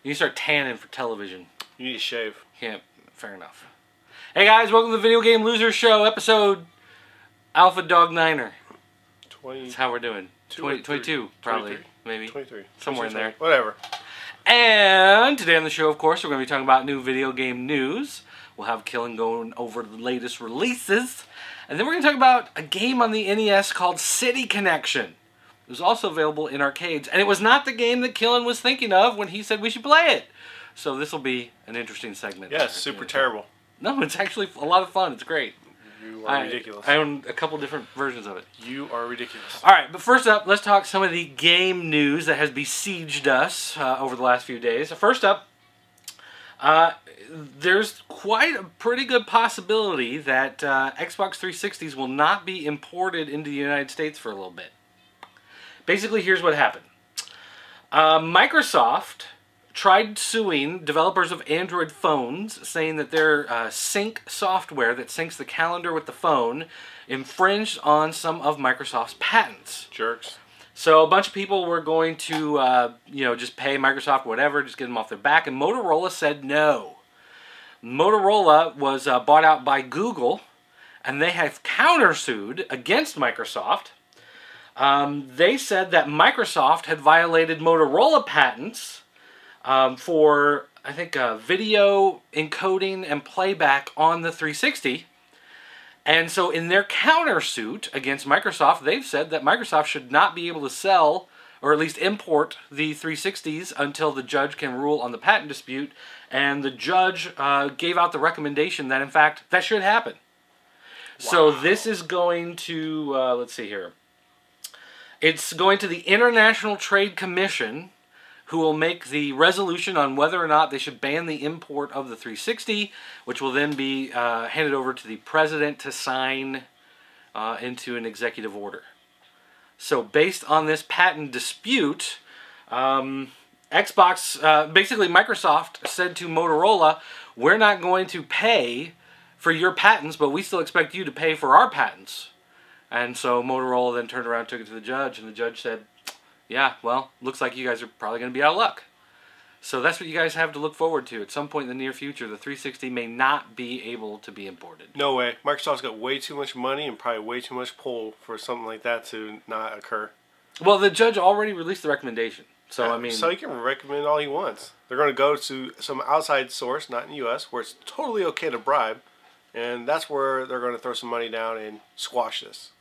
You start tanning for television. You need to shave. Yeah, fair enough. Hey guys, welcome to the Video Game Loser Show, episode Alpha Dog Niner. 20. That's how we're doing. 22, probably, 23. maybe. 23. Somewhere in there. Whatever. And today on the show, of course, we're going to be talking about new video game news. We'll have Killen going over the latest releases. And then we're going to talk about a game on the NES called City Connection. It was also available in arcades. And it was not the game that Killen was thinking of when he said we should play it. So this will be an interesting segment. Yeah, it's super terrible. No, it's actually a lot of fun. It's great. You are ridiculous. I own a couple different versions of it. You are ridiculous. All right, but first up, let's talk some of the game news that has besieged us over the last few days. First up, there's quite a pretty good possibility that Xbox 360s will not be imported into the United States for a little bit. Basically, here's what happened. Microsoft tried suing developers of Android phones, saying that their sync software that syncs the calendar with the phone infringed on some of Microsoft's patents. Jerks. So a bunch of people were going to, just pay Microsoft whatever, just get them off their back, and Motorola said no. Motorola was bought out by Google, and they have countersued against Microsoft. They said that Microsoft had violated Motorola patents for, I think, video encoding and playback on the 360. And so in their countersuit against Microsoft, they've said that Microsoft should not be able to sell, or at least import, the 360s until the judge can rule on the patent dispute. And the judge gave out the recommendation that, in fact, that should happen. Wow. So this is going to, let's see here. It's going to the International Trade Commission, who will make the resolution on whether or not they should ban the import of the 360, which will then be handed over to the president to sign into an executive order. So based on this patent dispute, basically Microsoft said to Motorola, we're not going to pay for your patents, but we still expect you to pay for our patents. And so Motorola then turned around and took it to the judge, and the judge said, yeah, well, looks like you guys are probably going to be out of luck. So that's what you guys have to look forward to. At some point in the near future, the 360 may not be able to be imported. No way. Microsoft's got way too much money and probably way too much pull for something like that to not occur. Well, the judge already released the recommendation. So, yeah, I mean... So he can recommend all he wants. They're going to go to some outside source, not in the U.S., where it's totally okay to bribe. And that's where they're going to throw some money down and squash this.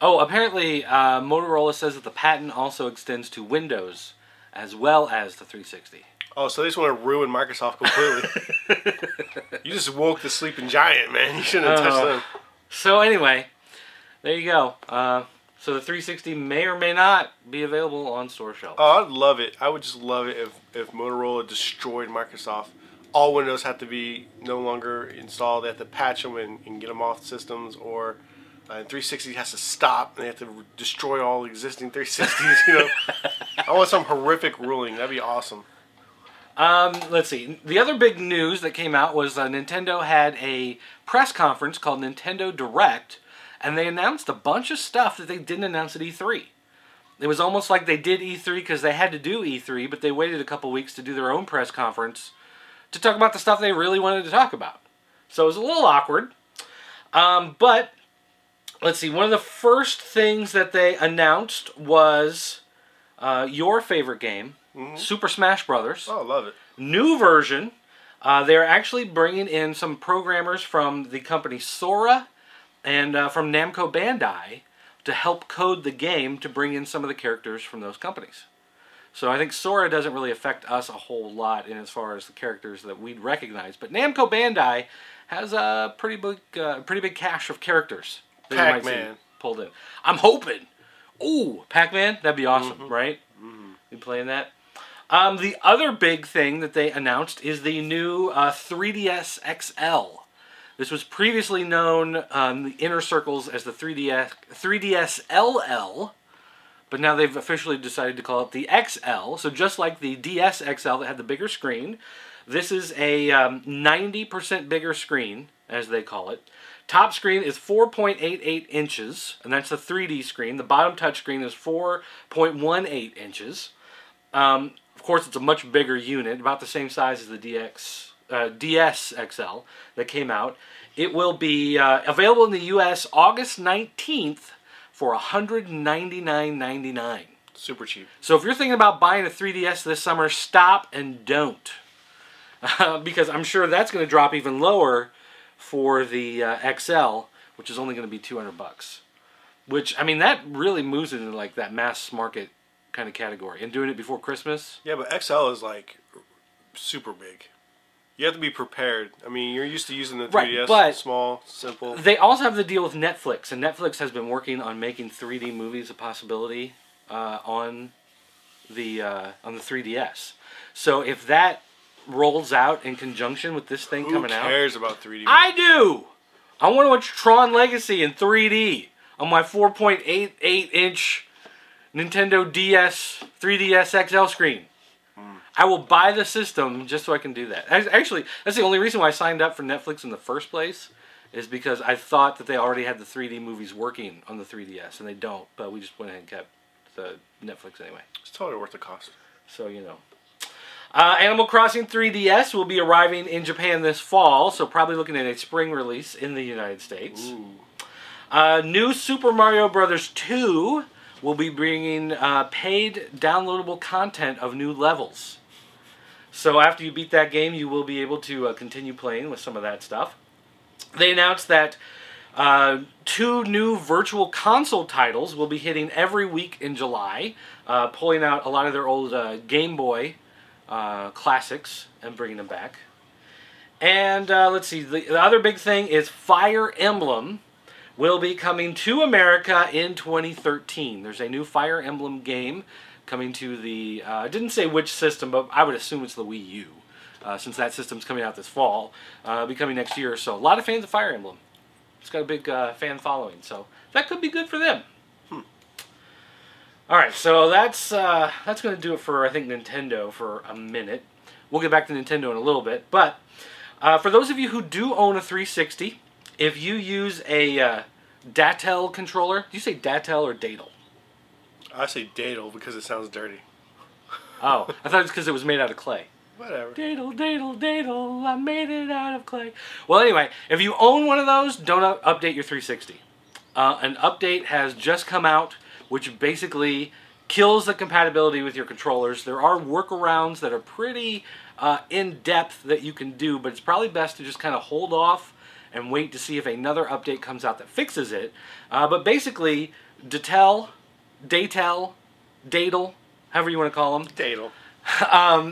Oh, apparently Motorola says that the patent also extends to Windows as well as the 360. Oh, so they just want to ruin Microsoft completely. You just woke the sleeping giant, man. You shouldn't have touched them. So anyway, there you go. So the 360 may or may not be available on store shelves. Oh, I'd love it. I would just love it if Motorola destroyed Microsoft. All Windows have to be no longer installed. They have to patch them and get them off systems, or... 360 has to stop, and they have to destroy all existing 360s, I want some horrific ruling. That'd be awesome. Let's see. The other big news that came out was Nintendo had a press conference called Nintendo Direct, and they announced a bunch of stuff that they didn't announce at E3. It was almost like they did E3 because they had to do E3, but they waited a couple weeks to do their own press conference to talk about the stuff they really wanted to talk about. So it was a little awkward. But... let's see, one of the first things that they announced was your favorite game, Super Smash Brothers. Oh, I love it. New version. They're actually bringing in some programmers from the company Sora and from Namco Bandai to help code the game to bring in some of the characters from those companies. So I think Sora doesn't really affect us a whole lot in as far as the characters that we'd recognize, but Namco Bandai has a pretty big cache of characters. Pac-Man pulled in. I'm hoping. Ooh, Pac-Man? That'd be awesome, right? You playing that? The other big thing that they announced is the new 3DS XL. This was previously known in the inner circles as the 3DS LL, but now they've officially decided to call it the XL. So just like the DS XL that had the bigger screen, this is a 90% bigger screen, as they call it. Top screen is 4.88 inches, and that's the 3D screen. The bottom touch screen is 4.18 inches. Of course, it's a much bigger unit, about the same size as the DS XL that came out. It will be available in the U.S. August 19th for $199.99. Super cheap. So if you're thinking about buying a 3DS this summer, stop and don't. Because I'm sure that's going to drop even lower for the XL, which is only going to be $200. Which, I mean, that really moves it into like that mass market kind of category. And doing it before Christmas. Yeah, but XL is like super big. You have to be prepared. I mean, you're used to using the 3DS, right, but small, simple. They also have the deal with Netflix, and Netflix has been working on making 3D movies a possibility on the 3DS. So if that rolls out in conjunction with this thing coming out, who cares about 3D? I do. I want to watch Tron Legacy in 3D on my 4.88-inch Nintendo DS 3DS XL screen. I will buy the system just so I can do that. Actually, that's the only reason why I signed up for Netflix in the first place, is because I thought that they already had the 3D movies working on the 3DS, and they don't. But we just went ahead and kept the Netflix anyway. It's totally worth the cost. So, you know. Animal Crossing 3DS will be arriving in Japan this fall, so probably looking at a spring release in the United States. Ooh. New Super Mario Bros. 2 will be bringing paid downloadable content of new levels. So after you beat that game, you will be able to continue playing with some of that stuff. They announced that 2 new virtual console titles will be hitting every week in July, pulling out a lot of their old Game Boy classics and bringing them back. And let's see, the other big thing is Fire Emblem will be coming to America in 2013. There's a new Fire Emblem game coming to the, I didn't say which system, but I would assume it's the Wii U, since that system's coming out this fall. It'll be coming next year, so a lot of fans of Fire Emblem. It's got a big fan following, so that could be good for them. Alright, so that's going to do it for, I think, Nintendo for a minute. We'll get back to Nintendo in a little bit, but for those of you who do own a 360, if you use a Datel controller, do you say Datel or Datel? I say Datel because it sounds dirty. Oh, I thought it was because it was made out of clay. Whatever. Datel, Datel, Datel, I made it out of clay. Well, anyway, if you own one of those, don't update your 360. An update has just come out, which basically kills the compatibility with your controllers. There are workarounds that are pretty in-depth that you can do, but it's probably best to just kind of hold off and wait to see if another update comes out that fixes it. But basically, Datel, Datel, however you want to call them. Datel.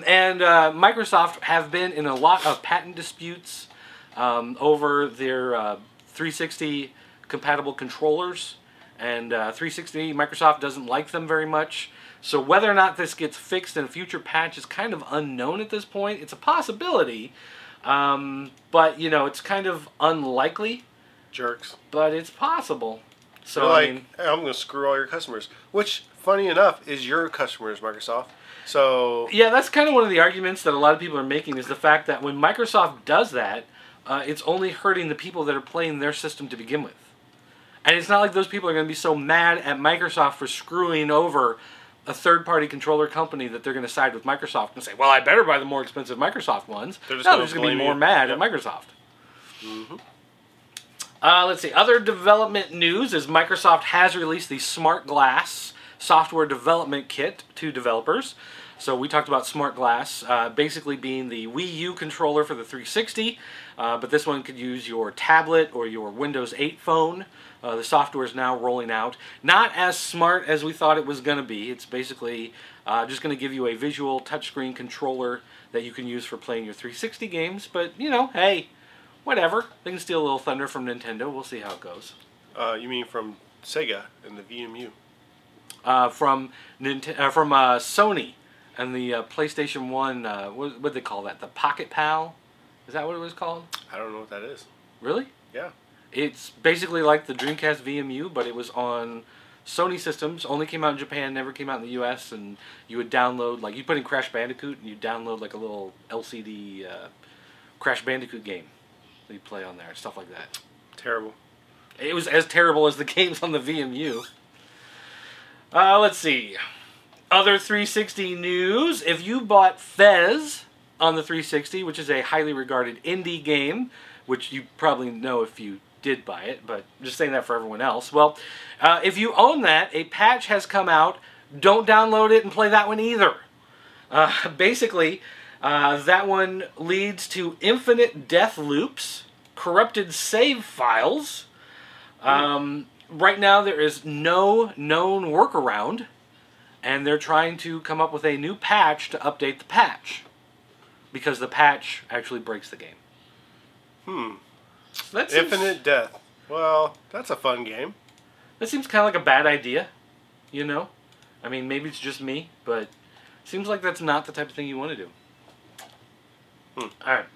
And Microsoft have been in a lot of patent disputes over their 360 compatible controllers. And 360, Microsoft doesn't like them very much. So whether or not this gets fixed in a future patch is kind of unknown at this point. It's a possibility. But, you know, it's kind of unlikely. Jerks. But it's possible. So, they're like, I mean, hey, I'm going to screw all your customers. Which, funny enough, is your customers, Microsoft. So... yeah, that's kind of one of the arguments that a lot of people are making, is the fact that when Microsoft does that, it's only hurting the people that are playing their system to begin with. And it's not like those people are going to be so mad at Microsoft for screwing over a third-party controller company that they're going to side with Microsoft and say, well, I better buy the more expensive Microsoft ones. They're just going to be more mad at Microsoft. Mm-hmm. Let's see. Other development news is Microsoft has released the SmartGlass software development kit to developers. So we talked about SmartGlass basically being the Wii U controller for the 360, but this one could use your tablet or your Windows 8 phone. The software is now rolling out. Not as smart as we thought it was going to be. It's basically just going to give you a visual touchscreen controller that you can use for playing your 360 games. But, you know, hey, whatever. They can steal a little thunder from Nintendo. We'll see how it goes. You mean from Sega and the VMU? From Sony and the PlayStation 1, what did they call that? The Pocket Pal? Is that what it was called? I don't know what that is. Really? Yeah. It's basically like the Dreamcast VMU, but it was on Sony systems. Only came out in Japan, never came out in the US, and you would download, like, you put in Crash Bandicoot, and you download like a little LCD Crash Bandicoot game that you play on there, stuff like that. Terrible. It was as terrible as the games on the VMU. Let's see. Other 360 news. If you bought Fez on the 360, which is a highly regarded indie game, which you probably know if you did buy it, but I'm just saying that for everyone else. Well, if you own that, a patch has come out. Don't download it and play that one either. Basically, that one leads to infinite death loops, corrupted save files. Right now, there is no known workaround, and they're trying to come up with a new patch to update the patch, because the patch actually breaks the game. That seems, Infinite Death. Well, that's a fun game. That seems kind of like a bad idea, you know? I mean, maybe it's just me, but it seems like that's not the type of thing you want to do. Alright.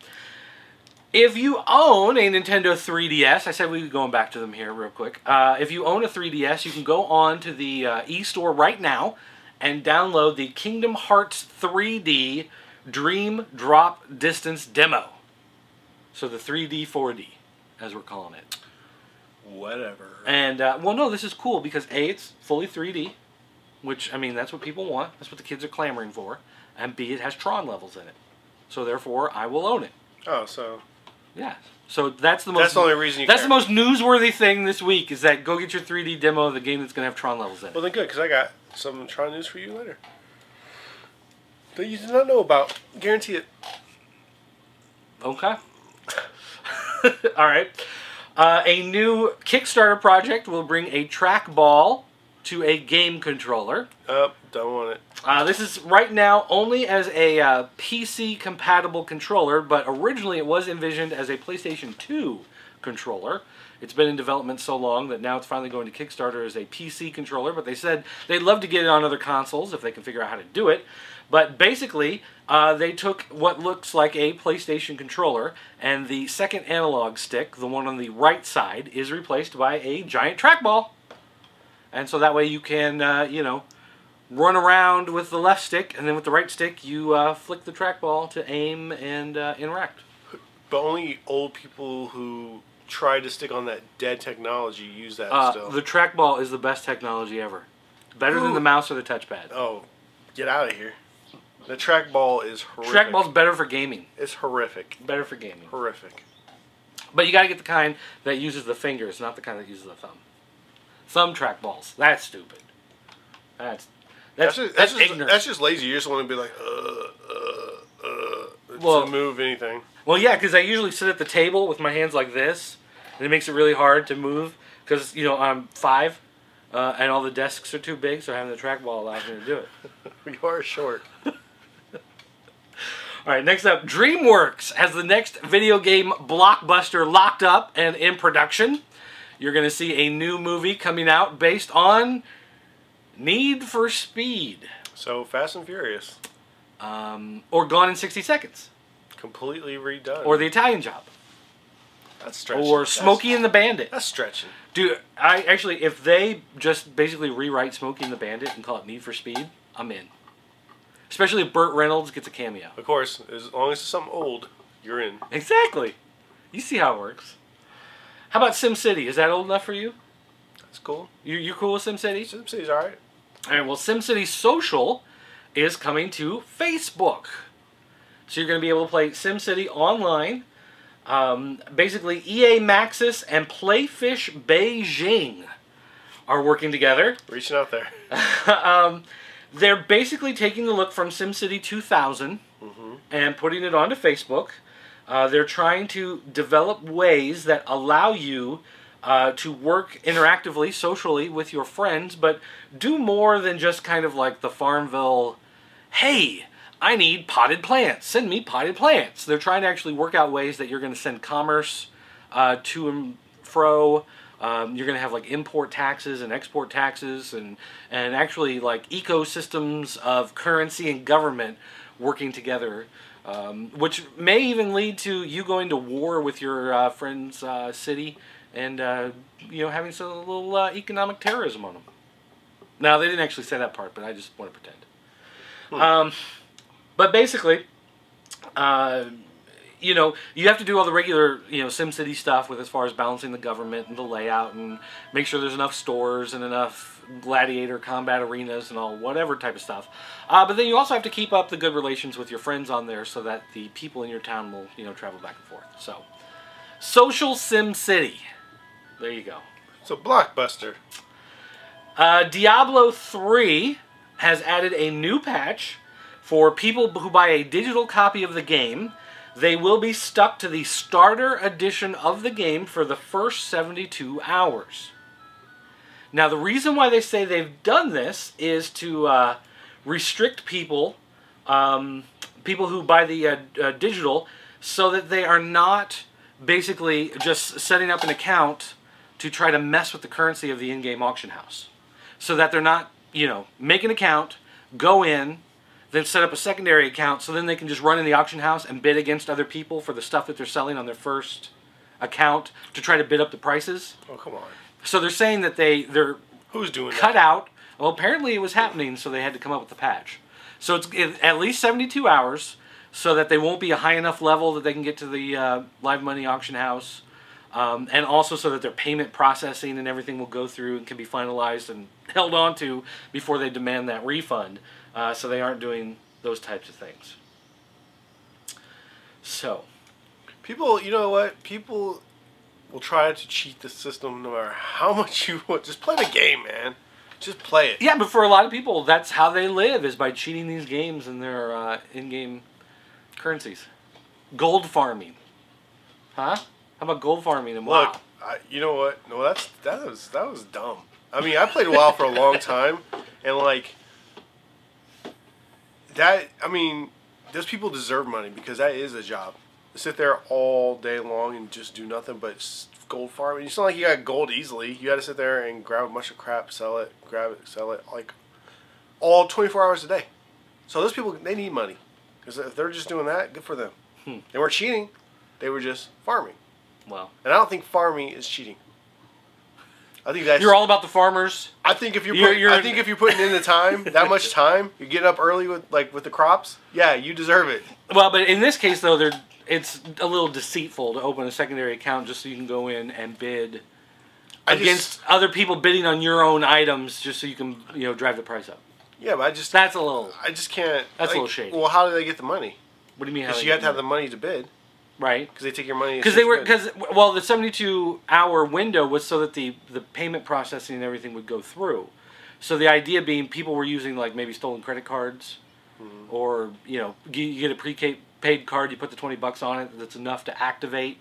If you own a Nintendo 3DS, I said we were going back to them here real quick. If you own a 3DS, you can go on to the eStore right now and download the Kingdom Hearts 3D Dream Drop Distance Demo. So the 3D 4D, as we're calling it. Whatever. And, well, no, this is cool because A, it's fully 3D, which, I mean, that's what people want. That's what the kids are clamoring for. And B, it has Tron levels in it. So therefore, I will own it. Oh, so... Yeah. So that's the most... That's the only reason you That's care. the most newsworthy thing this week, is that go get your 3D demo of the game that's going to have Tron levels in it. Well, then good, because I got some Tron news for you later that you did not know about. Guarantee it. Okay. Alright. A new Kickstarter project will bring a trackball to a game controller. Don't want it. This is right now only as a PC-compatible controller, but originally it was envisioned as a PlayStation 2 controller. It's been in development so long that now it's finally going to Kickstarter as a PC controller, but they said they'd love to get it on other consoles if they can figure out how to do it. But basically, they took what looks like a PlayStation controller, and the second analog stick, the one on the right side, is replaced by a giant trackball. And so that way you can, you know, run around with the left stick, and then with the right stick, you flick the trackball to aim and interact. But only old people who tried to stick on that dead technology use that still. The trackball is the best technology ever. Better than the mouse or the touchpad. Oh, get out of here. The trackball is horrific. Trackball's better for gaming. It's horrific. Better for gaming. Horrific. But you gotta get the kind that uses the fingers, not the kind that uses the thumb. Thumb trackballs. That's stupid. That's ignorant. That's just lazy. You just want to be like, Well, to move anything. Well, yeah, because I usually sit at the table with my hands like this, and it makes it really hard to move, because, you know, I'm 5, and all the desks are too big, so having the trackball allows me to do it. You are short. Alright, next up, Dreamworks has the next video game blockbuster locked up and in production. You're going to see a new movie coming out based on Need for Speed. So, Fast and Furious. Or Gone in 60 Seconds. Completely redone. Or The Italian Job. That's stretching. Or Smokey and the Bandit. That's stretching. Dude, actually, if they just basically rewrite Smokey and the Bandit and call it Need for Speed, I'm in. Especially if Burt Reynolds gets a cameo. Of course, as long as it's something old, you're in. Exactly. You see how it works. How about SimCity? Is that old enough for you? That's cool. You cool with SimCity? SimCity's alright. Alright, well, SimCity Social is coming to Facebook. So you're going to be able to play SimCity online. Basically, EA Maxis and Playfish Beijing are working together. Reaching out there. They're basically taking the look from SimCity 2000 and putting it onto Facebook. They're trying to develop ways that allow you to work interactively, socially with your friends, but do more than just kind of like the Farmville, hey, I need potted plants. Send me potted plants. They're trying to actually work out ways that you're going to send commerce to and fro. You're going to have like import taxes and export taxes and actually like ecosystems of currency and government working together, which may even lead to you going to war with your friend's city and you know, having some little economic terrorism on them. Now, they didn't actually say that part, but I just want to pretend. But basically, you know, you have to do all the regular, you know, SimCity stuff with as far as balancing the government and the layout and make sure there's enough stores and enough gladiator combat arenas and all whatever type of stuff. But then you also have to keep up the good relations with your friends on there so that the people in your town will, you know, travel back and forth. So, Social SimCity. There you go. It's a blockbuster. Diablo 3 has added a new patch for people who buy a digital copy of the game. They will be stuck to the starter edition of the game for the first 72 hours. Now, the reason why they say they've done this is to restrict people, people who buy the digital, so that they are not basically just setting up an account to try to mess with the currency of the in-game auction house. So that they're not, you know, make an account, go in, then set up a secondary account so then they can just run in the auction house and bid against other people for the stuff that they're selling on their first account to try to bid up the prices. Oh, come on. So they're saying that they're Who's doing cut that? out. Well, apparently it was happening, so they had to come up with the patch. So it's at least 72 hours so that they won't be a high enough level that they can get to the live money auction house. And also so that their payment processing and everything will go through and can be finalized and held on to before they demand that refund. So they aren't doing those types of things. So. People, you know what? People will try to cheat the system no matter how much you want. Just play the game, man. Just play it. Yeah, but for a lot of people, that's how they live, is by cheating these games and their in-game currencies. Gold farming. Huh? How about gold farming and WoW? Look, you know what? No, that was dumb. I mean, I played WoW for a long time, and like that. I mean, those people deserve money because that is a job. To sit there all day long and just do nothing but gold farming. It's not like you got gold easily. You got to sit there and grab a bunch of crap, sell it, grab it, sell it, like all 24 hours a day. So those people, they need money because if they're just doing that, good for them. They weren't cheating; they were just farming. Well, and I don't think farming is cheating. I think that's you're all about the farmers. I think if you're putting in the time, that much time, you're getting up early with the crops. Yeah, you deserve it. Well, but in this case though, it's a little deceitful to open a secondary account just so you can go in and bid against other people bidding on your own items just so you can, you know, drive the price up. Yeah, but I just can't. That's a little shady. Well, how do they get the money? What do you mean? Because you have to have the money to bid. Right. Because they take your money. Because the 72-hour window was so that the payment processing and everything would go through. So the idea being people were using like maybe stolen credit cards, or you know, you get a prepaid card, you put the $20 on it, that's enough to activate,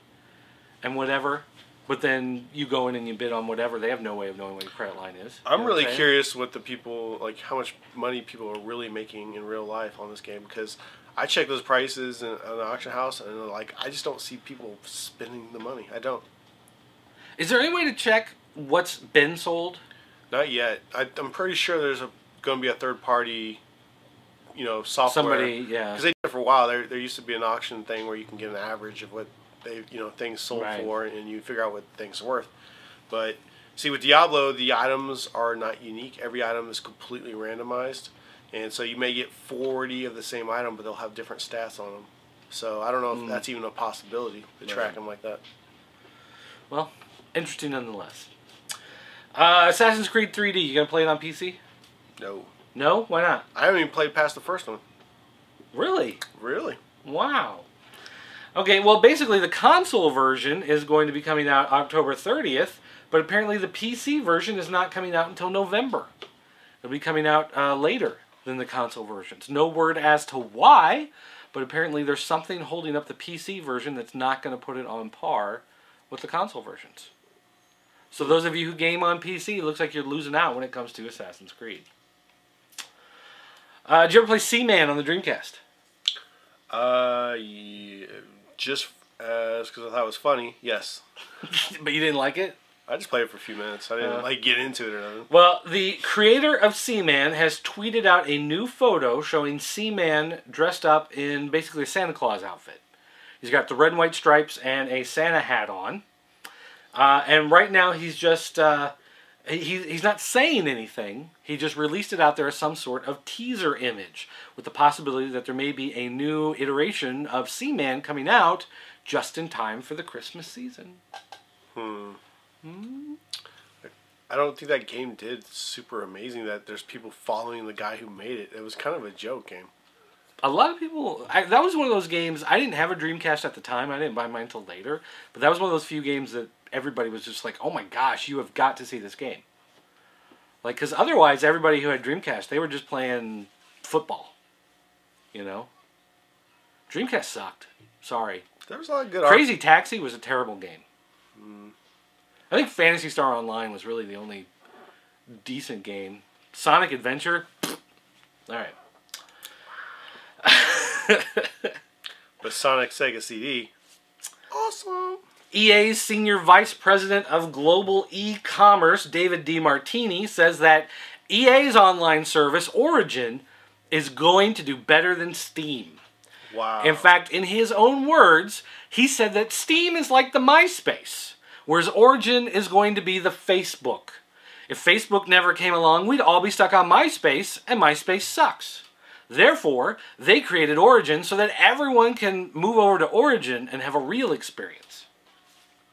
and whatever. But then you go in and you bid on whatever. They have no way of knowing what your credit line is. I'm really curious what the people, like how much money people are really making in real life on this game, because I check those prices in the auction house, and like I just don't see people spending the money. I don't. Is there any way to check what's been sold? Not yet. I'm pretty sure there's going to be a third party, you know, software. Somebody, yeah. Because they did it for a while. There used to be an auction thing where you can get an average of what they, you know, things sold for, and you figure out what things are worth. But see, with Diablo, the items are not unique. Every item is completely randomized. And so you may get 40 of the same item, but they'll have different stats on them. So I don't know if that's even a possibility to track them like that. Well, interesting nonetheless. Assassin's Creed 3D, you gonna play it on PC? No. No? Why not? I haven't even played past the first one. Really? Really? Wow. Okay, well basically the console version is going to be coming out October 30th, but apparently the PC version is not coming out until November. It'll be coming out later than the console versions. No word as to why, but apparently there's something holding up the PC version that's not going to put it on par with the console versions. So those of you who game on PC, it looks like you're losing out when it comes to Assassin's Creed. Did you ever play Seaman on the Dreamcast? Yeah, just because I thought it was funny, yes. But you didn't like it? I just played it for a few minutes. I didn't like get into it or nothing. Well, the creator of Seaman has tweeted out a new photo showing Seaman dressed up in basically a Santa Claus outfit. He's got the red and white stripes and a Santa hat on. And right now he's just He's not saying anything. He just released it out there as some sort of teaser image with the possibility that there may be a new iteration of Seaman coming out just in time for the Christmas season. I don't think that game did super amazing that there's people following the guy who made it. It was kind of a joke game. A lot of people... that was one of those games... I didn't have a Dreamcast at the time. I didn't buy mine until later. But that was one of those few games that everybody was just like, oh my gosh, you have got to see this game. Like, because otherwise, everybody who had Dreamcast, they were just playing football. You know? Dreamcast sucked. Sorry. There was a lot of good Crazy Taxi was a terrible game. I think Phantasy Star Online was really the only decent game. Sonic Adventure? Alright. But Sonic Sega CD, awesome. EA's Senior Vice President of Global E-Commerce, David DiMartini, says that EA's online service, Origin, is going to do better than Steam. Wow. In fact, in his own words, he said that Steam is like the MySpace, whereas Origin is going to be the Facebook. If Facebook never came along, we'd all be stuck on MySpace, and MySpace sucks. Therefore, they created Origin so that everyone can move over to Origin and have a real experience.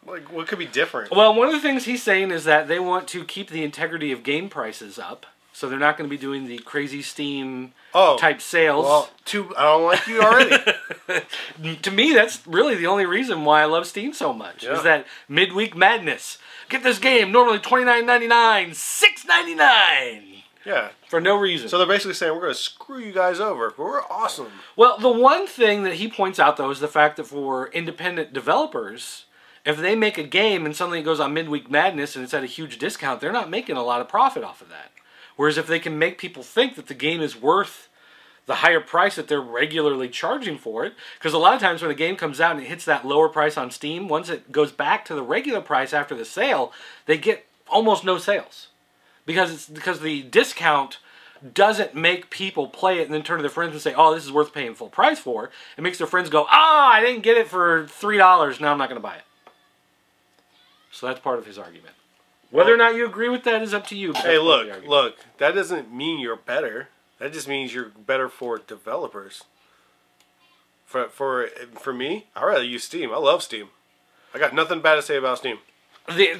Like, what could be different? Well, one of the things he's saying is that they want to keep the integrity of game prices up, so they're not going to be doing the crazy Steam type sales. Well, I don't like you already. To me, that's really the only reason why I love Steam so much, is that midweek madness. Get this game, normally $29.99, $6.99. Yeah. For no reason. So they're basically saying, we're going to screw you guys over, but we're awesome. Well, the one thing that he points out, though, is the fact that for independent developers, if they make a game and suddenly it goes on Midweek Madness and it's at a huge discount, they're not making a lot of profit off of that. Whereas if they can make people think that the game is worth the higher price that they're regularly charging for it, because a lot of times when a game comes out and it hits that lower price on Steam, once it goes back to the regular price after the sale, they get almost no sales. Because the discount doesn't make people play it and then turn to their friends and say, oh, this is worth paying full price for. It makes their friends go, I didn't get it for $3, now I'm not going to buy it. So that's part of his argument. Whether or not you agree with that is up to you. Hey, look, that doesn't mean you're better. That just means you're better for developers. For me, I'd rather use Steam. I love Steam. I got nothing bad to say about Steam.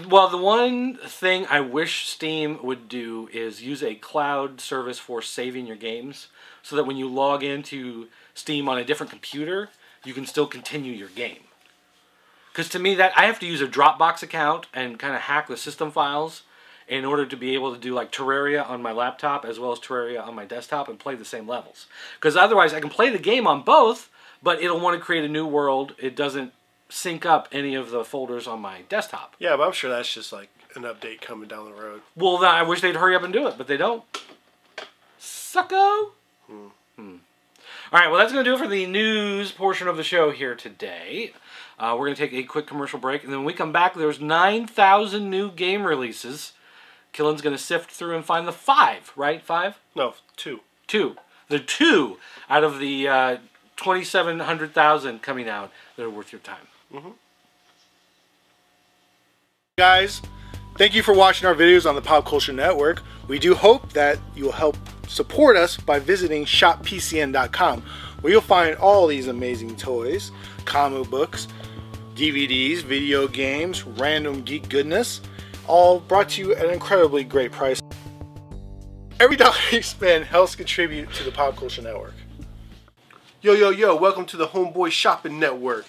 Well, the one thing I wish Steam would do is use a cloud service for saving your games, so that when you log into Steam on a different computer, you can still continue your game. Because to me, I have to use a Dropbox account and kind of hack the system files in order to be able to do like Terraria on my laptop as well as Terraria on my desktop and play the same levels. Because otherwise, I can play the game on both, but it'll want to create a new world. It doesn't sync up any of the folders on my desktop. Yeah, but I'm sure that's just like an update coming down the road. Well, I wish they'd hurry up and do it, but they don't. Sucko! Alright, well that's going to do it for the news portion of the show here today. We're going to take a quick commercial break, and then when we come back, there's 9,000 new game releases. Killen's going to sift through and find the 5, right? 5? No, 2. 2. The 2 out of the 2,700,000 coming out that are worth your time. Guys, thank you for watching our videos on the Pop Culture Network. We do hope that you'll help support us by visiting shoppcn.com, where you'll find all these amazing toys, comic books, DVDs, video games, random geek goodness, all brought to you at an incredibly great price. Every dollar you spend helps contribute to the Pop Culture Network. Yo, yo, yo, welcome to the Homeboy Shopping Network.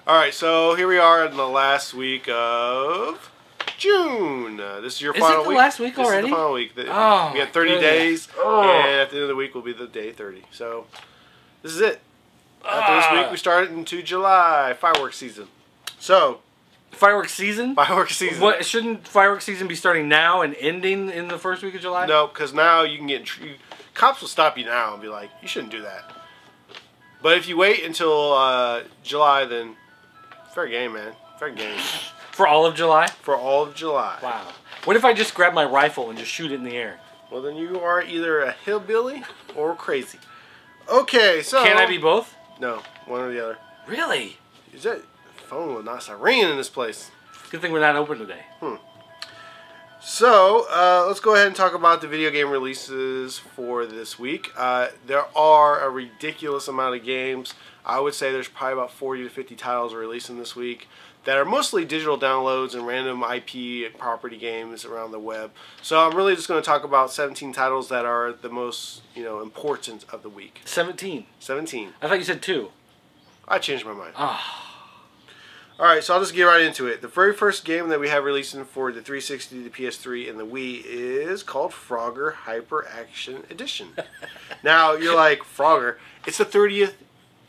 Alright, so here we are in the last week of June. This is your final week. Is it the last week already? This is the final week. Oh, we had 30 days, and at the end of the week will be the day 30. So, this is it. After this week, we start into July, fireworks season. So, fireworks season? Fireworks season. What, shouldn't fireworks season be starting now and ending in the first week of July? No, because now you can get... Cops will stop you now and be like, you shouldn't do that. But if you wait until July, then fair game, man. Fair game. For all of July? For all of July. Wow. What if I just grab my rifle and just shoot it in the air? Well, then you are either a hillbilly or crazy. Okay, so... Can I be both? No, one or the other. Really? Is that phone will not start ringing in this place? good thing we're not open today. So, let's go ahead and talk about the video game releases for this week. There are a ridiculous amount of games. I would say there's probably about 40 to 50 titles releasing this week that are mostly digital downloads and random IP and property games around the web. So I'm really just going to talk about 17 titles that are the most, important of the week. 17. 17. I thought you said 2. I changed my mind. Ah. Alright, so I'll just get right into it. The very first game that we have releasing for the 360, the PS3, and the Wii is called Frogger Hyper Action Edition. Now, you're like, Frogger? It's the 30th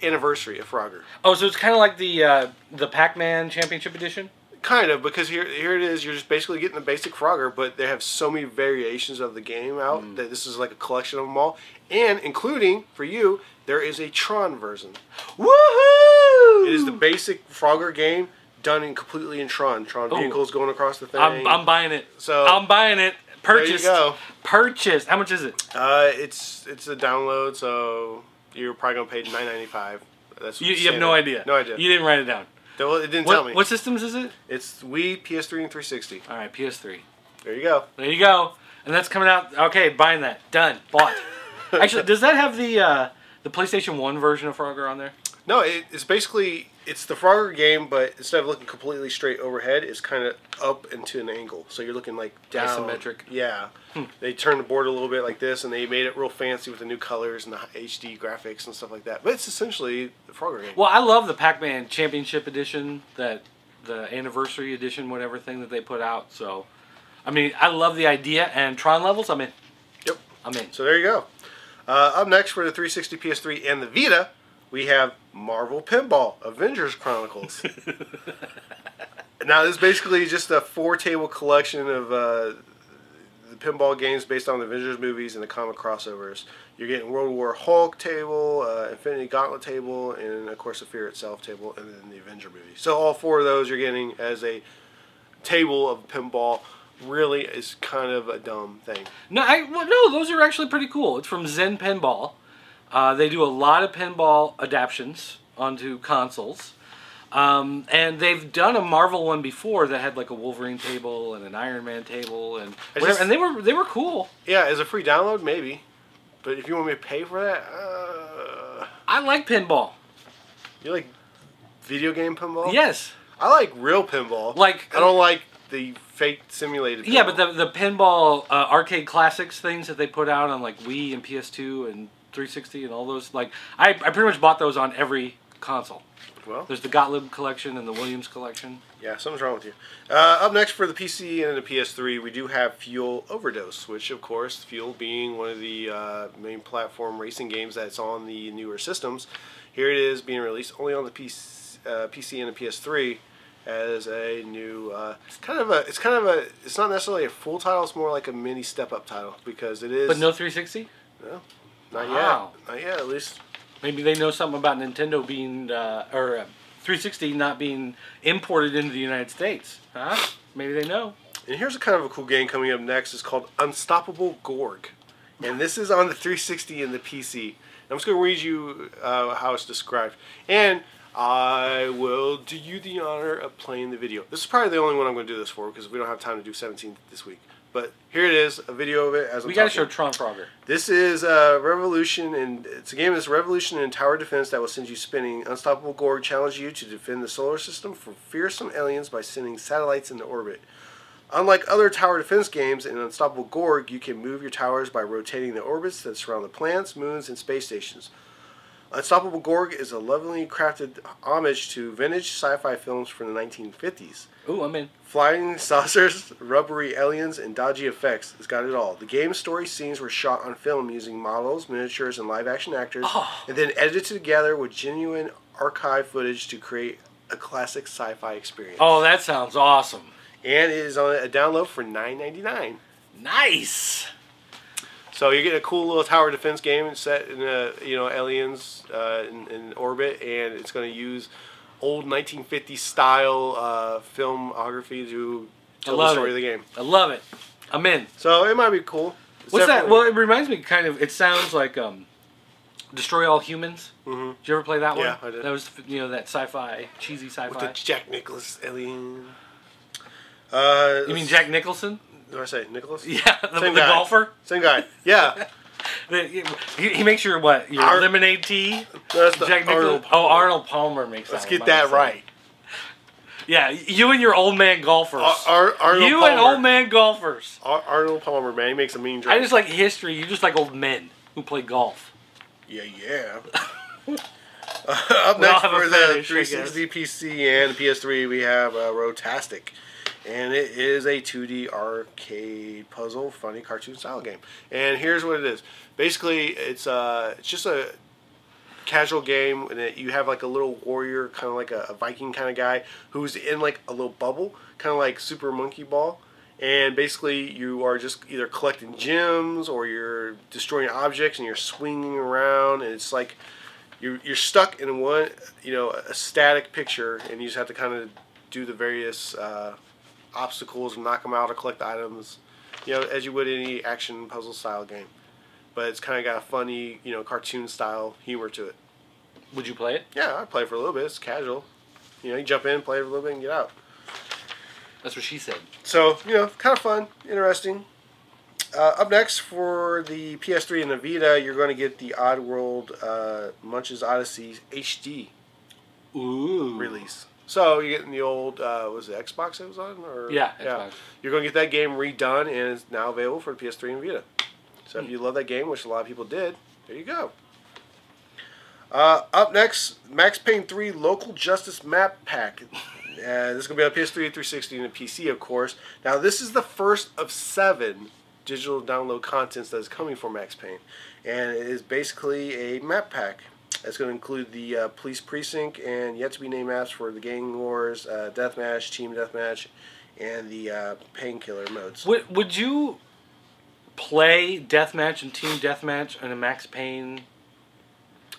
anniversary of Frogger. Oh, so it's kind of like the Pac-Man Championship Edition? Kind of, because here it is. You're just basically getting the basic Frogger, but they have so many variations of the game out that this is like a collection of them all. And including, for you, there is a Tron version. Woohoo! It is the basic Frogger game done completely in Tron. Tron vehicles going across the thing. I'm buying it. So I'm buying it. Purchased. There you go. Purchased. How much is it? It's a download, so you're probably gonna pay $9.95. That's You have no idea. No idea. You didn't write it down. Well, it didn't tell me. What systems is it? It's Wii, PS3, and 360. All right, PS3. There you go. There you go. And that's coming out. Okay, buying that. Done. Bought. Actually, does that have the PlayStation 1 version of Frogger on there? No, it's basically the Frogger game, but instead of looking completely straight overhead, it's kind of up into an angle. So you're looking like down. Isometric. Yeah. They turned the board a little bit like this, and they made it real fancy with the new colors and the HD graphics and stuff like that. But it's essentially the Frogger game. Well, I love the Pac-Man Championship Edition, the anniversary edition, whatever thing that they put out. So, I mean, I love the idea, and Tron levels, I'm in. Yep. I'm in. So there you go. Up next for the 360, PS3, and the Vita, we have Marvel Pinball Avengers Chronicles. Now, this is basically just a 4-table collection of the pinball games based on the Avengers movies and the comic crossovers. You're getting World War Hulk table, Infinity Gauntlet table, and of course the Fear itself table, and then the Avenger movie. So all 4 of those you're getting as a table of pinball. Really is kind of a dumb thing. No, those are actually pretty cool. It's from Zen Pinball. They do a lot of pinball adaptions onto consoles. And they've done a Marvel one before that had like a Wolverine table and an Iron Man table and whatever, and they were cool. Yeah, as a free download, maybe. But if you want me to pay for that, I like pinball. You like video game pinball? Yes. I like real pinball. I don't like the fake simulated pinball. Yeah, but the pinball arcade classics things that they put out on like Wii and PS2 and 360 and all those, like I pretty much bought those on every console. Well, there's the Gottlieb collection and the Williams collection. Yeah, something's wrong with you. Up next for the PC and the PS3, we do have Fuel Overdose, which of course, Fuel being one of the main platform racing games that's on the newer systems. Here it is being released only on the PC and the PS3 as a new. It's not necessarily a full title. It's more like a mini step-up title because it is. But no 360. No, not Wow. yet. Not yet, at least. Maybe they know something about Nintendo being, or 360 not being imported into the United States. Huh? Maybe they know. And here's a kind of a cool game coming up next. It's called Unstoppable Gorg. And this is on the 360 and the PC. And I'm just going to read you how it's described. And I will do you the honor of playing the video. This is probably the only one I'm going to do this for because we don't have time to do 17 this week. But here it is, a video of it as I'm We got to show Tron Frogger. This is Revolution, and it's a game that's Revolution in tower defense that will send you spinning. Unstoppable Gorg challenges you to defend the solar system from fearsome aliens by sending satellites into orbit. Unlike other tower defense games, in Unstoppable Gorg, you can move your towers by rotating the orbits that surround the planets, moons, and space stations. Unstoppable Gorg is a lovingly crafted homage to vintage sci-fi films from the 1950s. Ooh, I'm in. Flying saucers, rubbery aliens, and dodgy effects. It's got it all. The game's story scenes were shot on film using models, miniatures, and live-action actors, and then edited together with genuine archive footage to create a classic sci-fi experience. Oh, that sounds awesome. And it is on a download for $9.99. Nice. So you're getting a cool little tower defense game set in aliens in orbit, and it's going to use old 1950s style filmography to tell the story of the game. I love it. I'm in. So it might be cool. What's that? Well, it reminds me kind of. It sounds like Destroy All Humans. Mm-hmm. Did you ever play that one? Yeah, I did. That was that sci-fi, cheesy sci-fi. With the Jack Nicklaus alien. You mean Jack Nicholson? Did I say Nicholas? Yeah, the Same guy. golfer. Same guy. Yeah. He makes your what? Your lemonade tea. That's the Jack Nicholson. Oh, Arnold Palmer makes. Let's that get one, that right. Yeah, you and your old man golfers. Arnold you Palmer. and old man golfers. Arnold Palmer, man, he makes a mean drink. I just like history. You just like old men who play golf. Yeah. Up next for the fetish, 360 PC and the PS3, we have Rotastic. And it is a 2D arcade puzzle, funny cartoon style game. And here's what it is. Basically, it's just a casual game, and you have like a little warrior, kind of like a Viking kind of guy, who's in like a little bubble, kind of like Super Monkey Ball. And basically, you are just either collecting gems or you're destroying objects, and you're swinging around, and it's like you're stuck in one, a static picture, and you just have to kind of do the various obstacles and knock them out or collect items, as you would any action puzzle style game. But it's kind of got a funny, cartoon style humor to it. Would you play it? Yeah, I'd play for a little bit. It's casual. You jump in, play for a little bit, and get out. That's what she said. So, kind of fun, interesting. Up next for the PS3 and the Vita, you're going to get the Oddworld Munch's Odyssey HD release. So you're getting the old, was it Xbox it was on? Yeah, Xbox. You're going to get that game redone, and it's now available for the PS3 and Vita. So if you love that game, which a lot of people did, there you go. Up next, Max Payne 3 Local Justice Map Pack. This is going to be on PS3, 360, and a PC, of course. Now, this is the first of 7 digital download contents that is coming for Max Payne. And it is basically a map pack. It's going to include the police precinct and yet-to-be-named maps for the gang wars, deathmatch, team deathmatch, and the painkiller modes. Would you play deathmatch and team deathmatch on a Max Payne?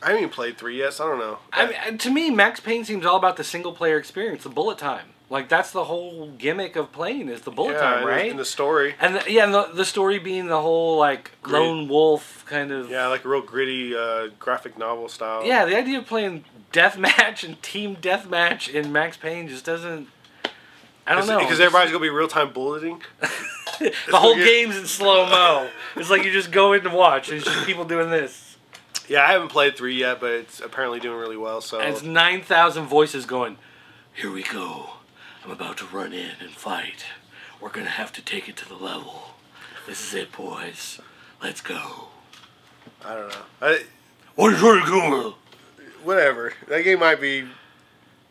I haven't even played 3 yet, so I don't know. I mean, to me, Max Payne seems all about the single-player experience, the bullet time. Like, that's the whole gimmick of playing is the bullet time, right? And the story. And the story being the whole, like, lone wolf kind of... Yeah, like a real gritty graphic novel style. Yeah, the idea of playing deathmatch and team deathmatch in Max Payne just doesn't... I don't know. Because everybody's going to be real-time bulleting. The whole game's in slow-mo. It's like you just go in to watch, and it's just people doing this. Yeah, I haven't played 3 yet, but it's apparently doing really well. So and it's 9,000 voices going, here we go. I'm about to run in and fight. We're going to have to take it to the level. This is it, boys. Let's go. I don't know. What is really going? Whatever. That game might be...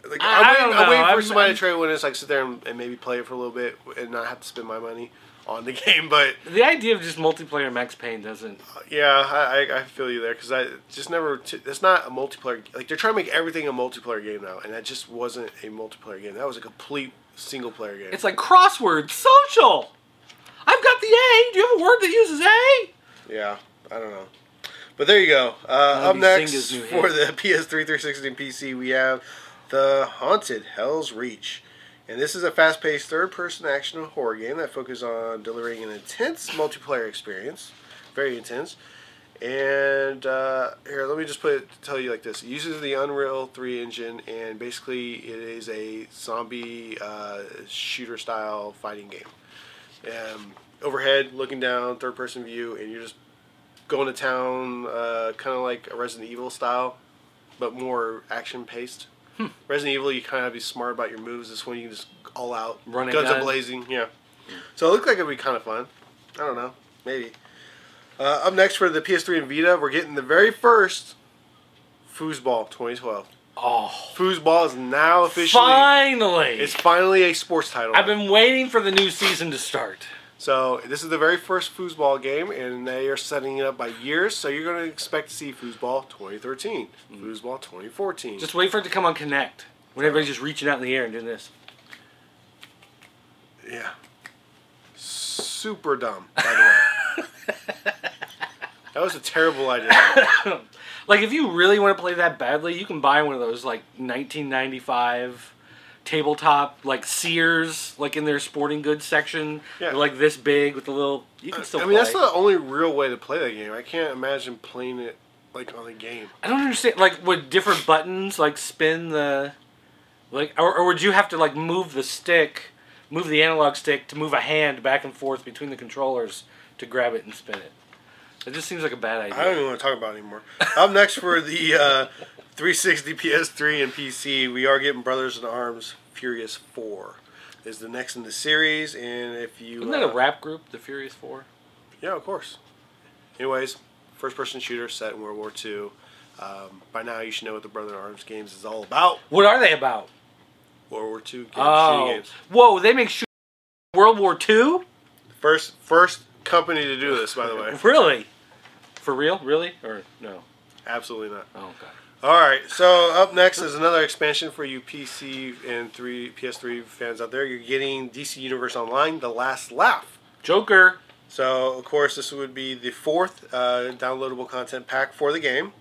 Like, I'm waiting for somebody to trade when it's like sit there and maybe play it for a little bit and not have to spend my money on the game, but... The idea of just multiplayer Max Payne doesn't... Yeah, I feel you there, because I just never... It's not a multiplayer... Like, they're trying to make everything a multiplayer game now, and that just wasn't a multiplayer game. That was a complete single-player game. It's like crossword social! I've got the A! Do you have a word that uses A? Yeah, I don't know. But there you go. Up next, for the PS3, 360, and PC, we have The Haunted Hell's Reach. And this is a fast-paced third-person action horror game that focuses on delivering an intense multiplayer experience. Very intense. And here, let me just tell you like this. It uses the Unreal 3 engine, and basically it is a zombie shooter-style fighting game. Overhead, looking down, third-person view, and you're just going to town, kind of like a Resident Evil style, but more action-paced. Resident Evil, you kind of have to be smart about your moves. This one, you can just all out. Guns are blazing, yeah. So it looked like it would be kind of fun. I don't know. Maybe. Up next for the PS3 and Vita, we're getting the very first Foosball 2012. Oh. Foosball is now officially... Finally! It's finally a sports title. I've been waiting for the new season to start. So this is the very first Foosball game, and they are setting it up by years. So you're going to expect to see Foosball 2013, Foosball 2014. Just wait for it to come on Connect. When everybody's just reaching out in the air and doing this. Yeah. Super dumb, by the way. That was a terrible idea. Like, if you really want to play that badly, you can buy one of those, like, 1995... tabletop, like Sears, like in their sporting goods section. Yeah. They're like this big with the little... You can still play. That's the only real way to play that game. I can't imagine playing it like on a game. I don't understand. Like, would different buttons like spin the... Like, or would you have to like move the stick move the analog stick to move a hand back and forth between the controllers to grab it and spin it. It just seems like a bad idea. I don't even want to talk about it anymore. Up next for the 360, PS3, and PC, we are getting Brothers in Arms Furious 4. Is the next in the series, and if you... Isn't that a rap group, the Furious 4? Yeah, of course. Anyways, first-person shooter set in World War II. By now, you should know what the Brother in Arms games is all about. What are they about? World War II games, oh. shooting games. Whoa, they make shooting World War II? First company to do this, by the way. Really? For real? Really? Or no? Absolutely not. Oh, okay. Alright, so up next is another expansion for you PC and PS3 fans out there. You're getting DC Universe Online, The Last Laugh. Joker. So, of course, this would be the 4th downloadable content pack for the game.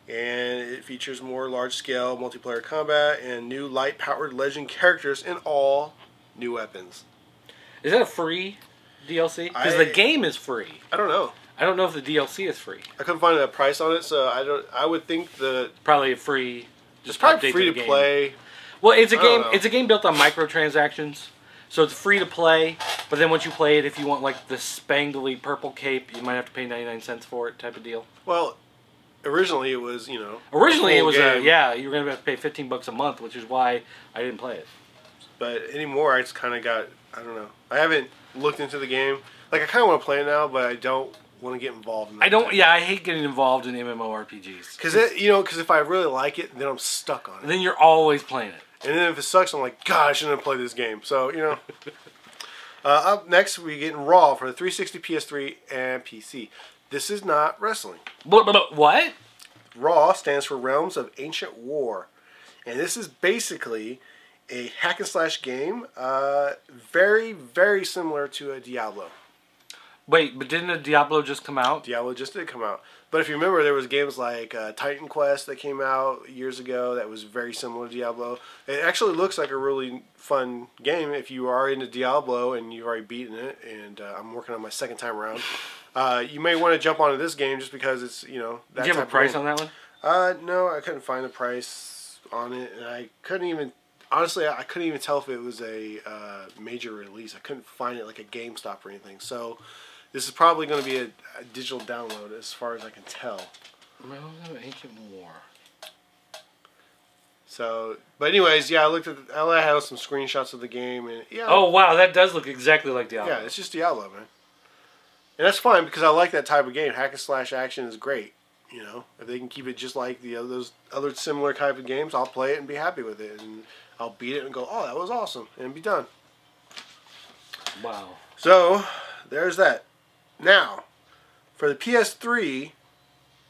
And it features more large-scale multiplayer combat and new light-powered legend characters and all new weapons. Is that a free DLC? Because the game is free. I don't know. I don't know if the DLC is free. I couldn't find a price on it, so I would think the... Probably a free... It's probably free to play. Well, it's a game. It's a game built on microtransactions, so it's free to play. But then once you play it, if you want like the spangly purple cape, you might have to pay 99 cents for it, type of deal. Well, originally it was, Originally it was you were gonna have to pay $15 a month, which is why I didn't play it. But anymore, I just kind of got, I don't know. I haven't looked into the game. Like I kind of want to play it now, but I don't want to get involved in that. I hate getting involved in MMORPGs. Because if I really like it, then I'm stuck on it. Then you're always playing it. And then if it sucks, I'm like, God, I shouldn't have played this game. So, up next, we get Raw for the 360, PS3, and PC. This is not wrestling. What? Raw stands for Realms of Ancient War. And this is basically a hack and slash game, very, very similar to a Diablo. Wait, but didn't a Diablo just come out? Diablo just did come out. But if you remember, there was games like Titan Quest that came out years ago that was very similar to Diablo. It actually looks like a really fun game if you are into Diablo and you've already beaten it. And I'm working on my second time around. You may want to jump onto this game just because it's, that Did you have a price on that one? No, I couldn't find a price on it. And I couldn't even... Honestly, I couldn't even tell if it was a major release. I couldn't find it like a GameStop or anything. So... This is probably going to be a digital download as far as I can tell. Ancient War. So, but anyways, yeah, I had some screenshots of the game, and yeah. Oh wow, that does look exactly like Diablo. Yeah, it's just Diablo, man. And that's fine because I like that type of game. Hack and slash action is great. If they can keep it just like those other similar type of games, I'll play it and be happy with it, and I'll beat it and go, oh, that was awesome, and be done. Wow. So, there's that. Now, for the PS3,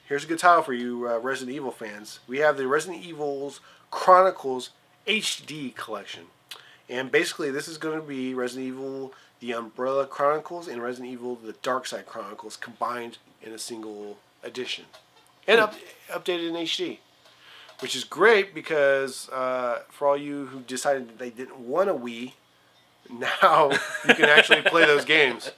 here's a good title for you Resident Evil fans. We have the Resident Evil's Chronicles HD collection. And basically, this is going to be Resident Evil The Umbrella Chronicles and Resident Evil The Darkside Chronicles combined in a single edition. And updated in HD. Which is great because for all you who decided that they didn't want a Wii, now you can actually play those games.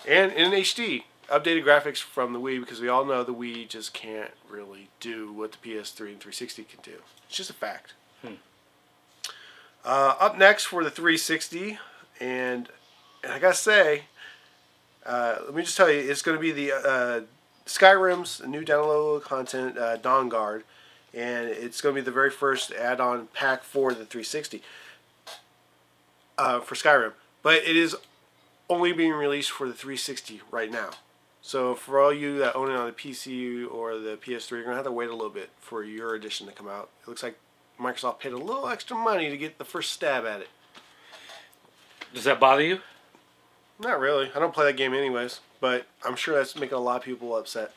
And in HD, updated graphics from the Wii, because we all know the Wii just can't really do what the PS3 and 360 can do. It's just a fact. Up next for the 360, and I gotta say, let me just tell you, it's going to be the Skyrim's new download content, Dawn Guard, and it's going to be the very first add-on pack for the 360 for Skyrim. But it is only being released for the 360 right now. So for all you that own it on the PC or the PS3, you're going to have to wait a little bit for your edition to come out. It looks like Microsoft paid a little extra money to get the first stab at it. Does that bother you? Not really. I don't play that game anyways, but I'm sure that's making a lot of people upset.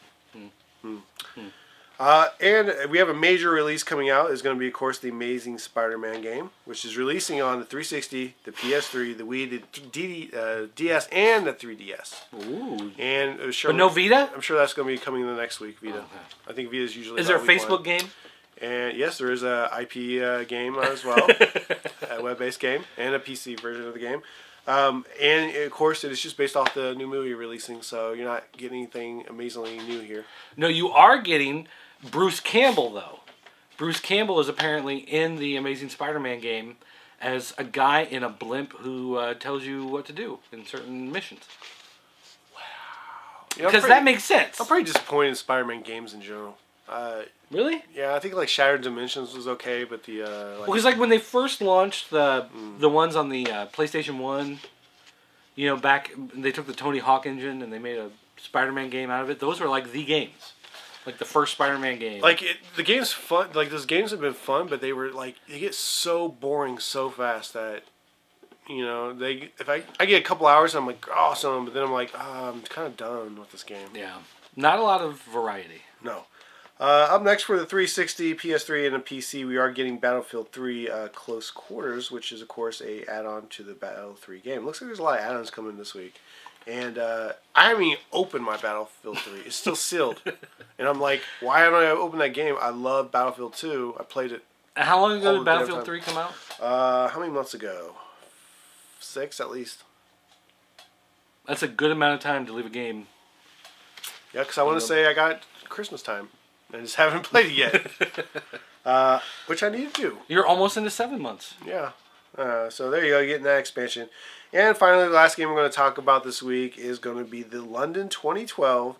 And we have a major release coming out. It's going to be, of course, the Amazing Spider-Man game, which is releasing on the 360, the PS3, the Wii, the DS, and the 3DS. Ooh. And but no Vita? I'm sure that's going to be coming in the next week, Vita. Okay. I think Vita's usually... Is there a Facebook game? And yes, there is a IP game as well, a web-based game, and a PC version of the game. And of course, it is just based off the new movie releasing, so you're not getting anything amazingly new here. No, you are getting Bruce Campbell, though. Bruce Campbell is apparently in the Amazing Spider-Man game, as a guy in a blimp who tells you what to do in certain missions. Yeah, because that makes sense. I'm pretty disappointed in Spider-Man games in general. Really? Yeah, I think like Shattered Dimensions was okay, but the because like when they first launched the ones on the PlayStation 1, you know, back they took the Tony Hawk engine and they made a Spider-Man game out of it. Those were like the games, like the first Spider-Man game. Like the game's fun. Like those games have been fun, but they were like they get so boring so fast that. You know, if I get a couple hours, I'm like awesome, but then I'm like, I'm kind of done with this game. Yeah, not a lot of variety. No. Up next for the 360, PS3, and a PC, we are getting Battlefield 3 Close Quarters, which is of course a add-on to the Battlefield 3 game. Looks like there's a lot of add-ons coming this week, and I haven't even opened my Battlefield 3. It's still sealed, and I'm like, why haven't I opened that game? I love Battlefield 2. I played it. How long ago did Battlefield 3 come out? How many months ago? 6 at least. That's a good amount of time to leave a game. Yeah, because I want to say I got Christmas time. I just haven't played it yet. Which I need to do. You're almost into 7 months. Yeah. So there you go, getting that expansion. And finally, the last game we're going to talk about this week is going to be the London 2012,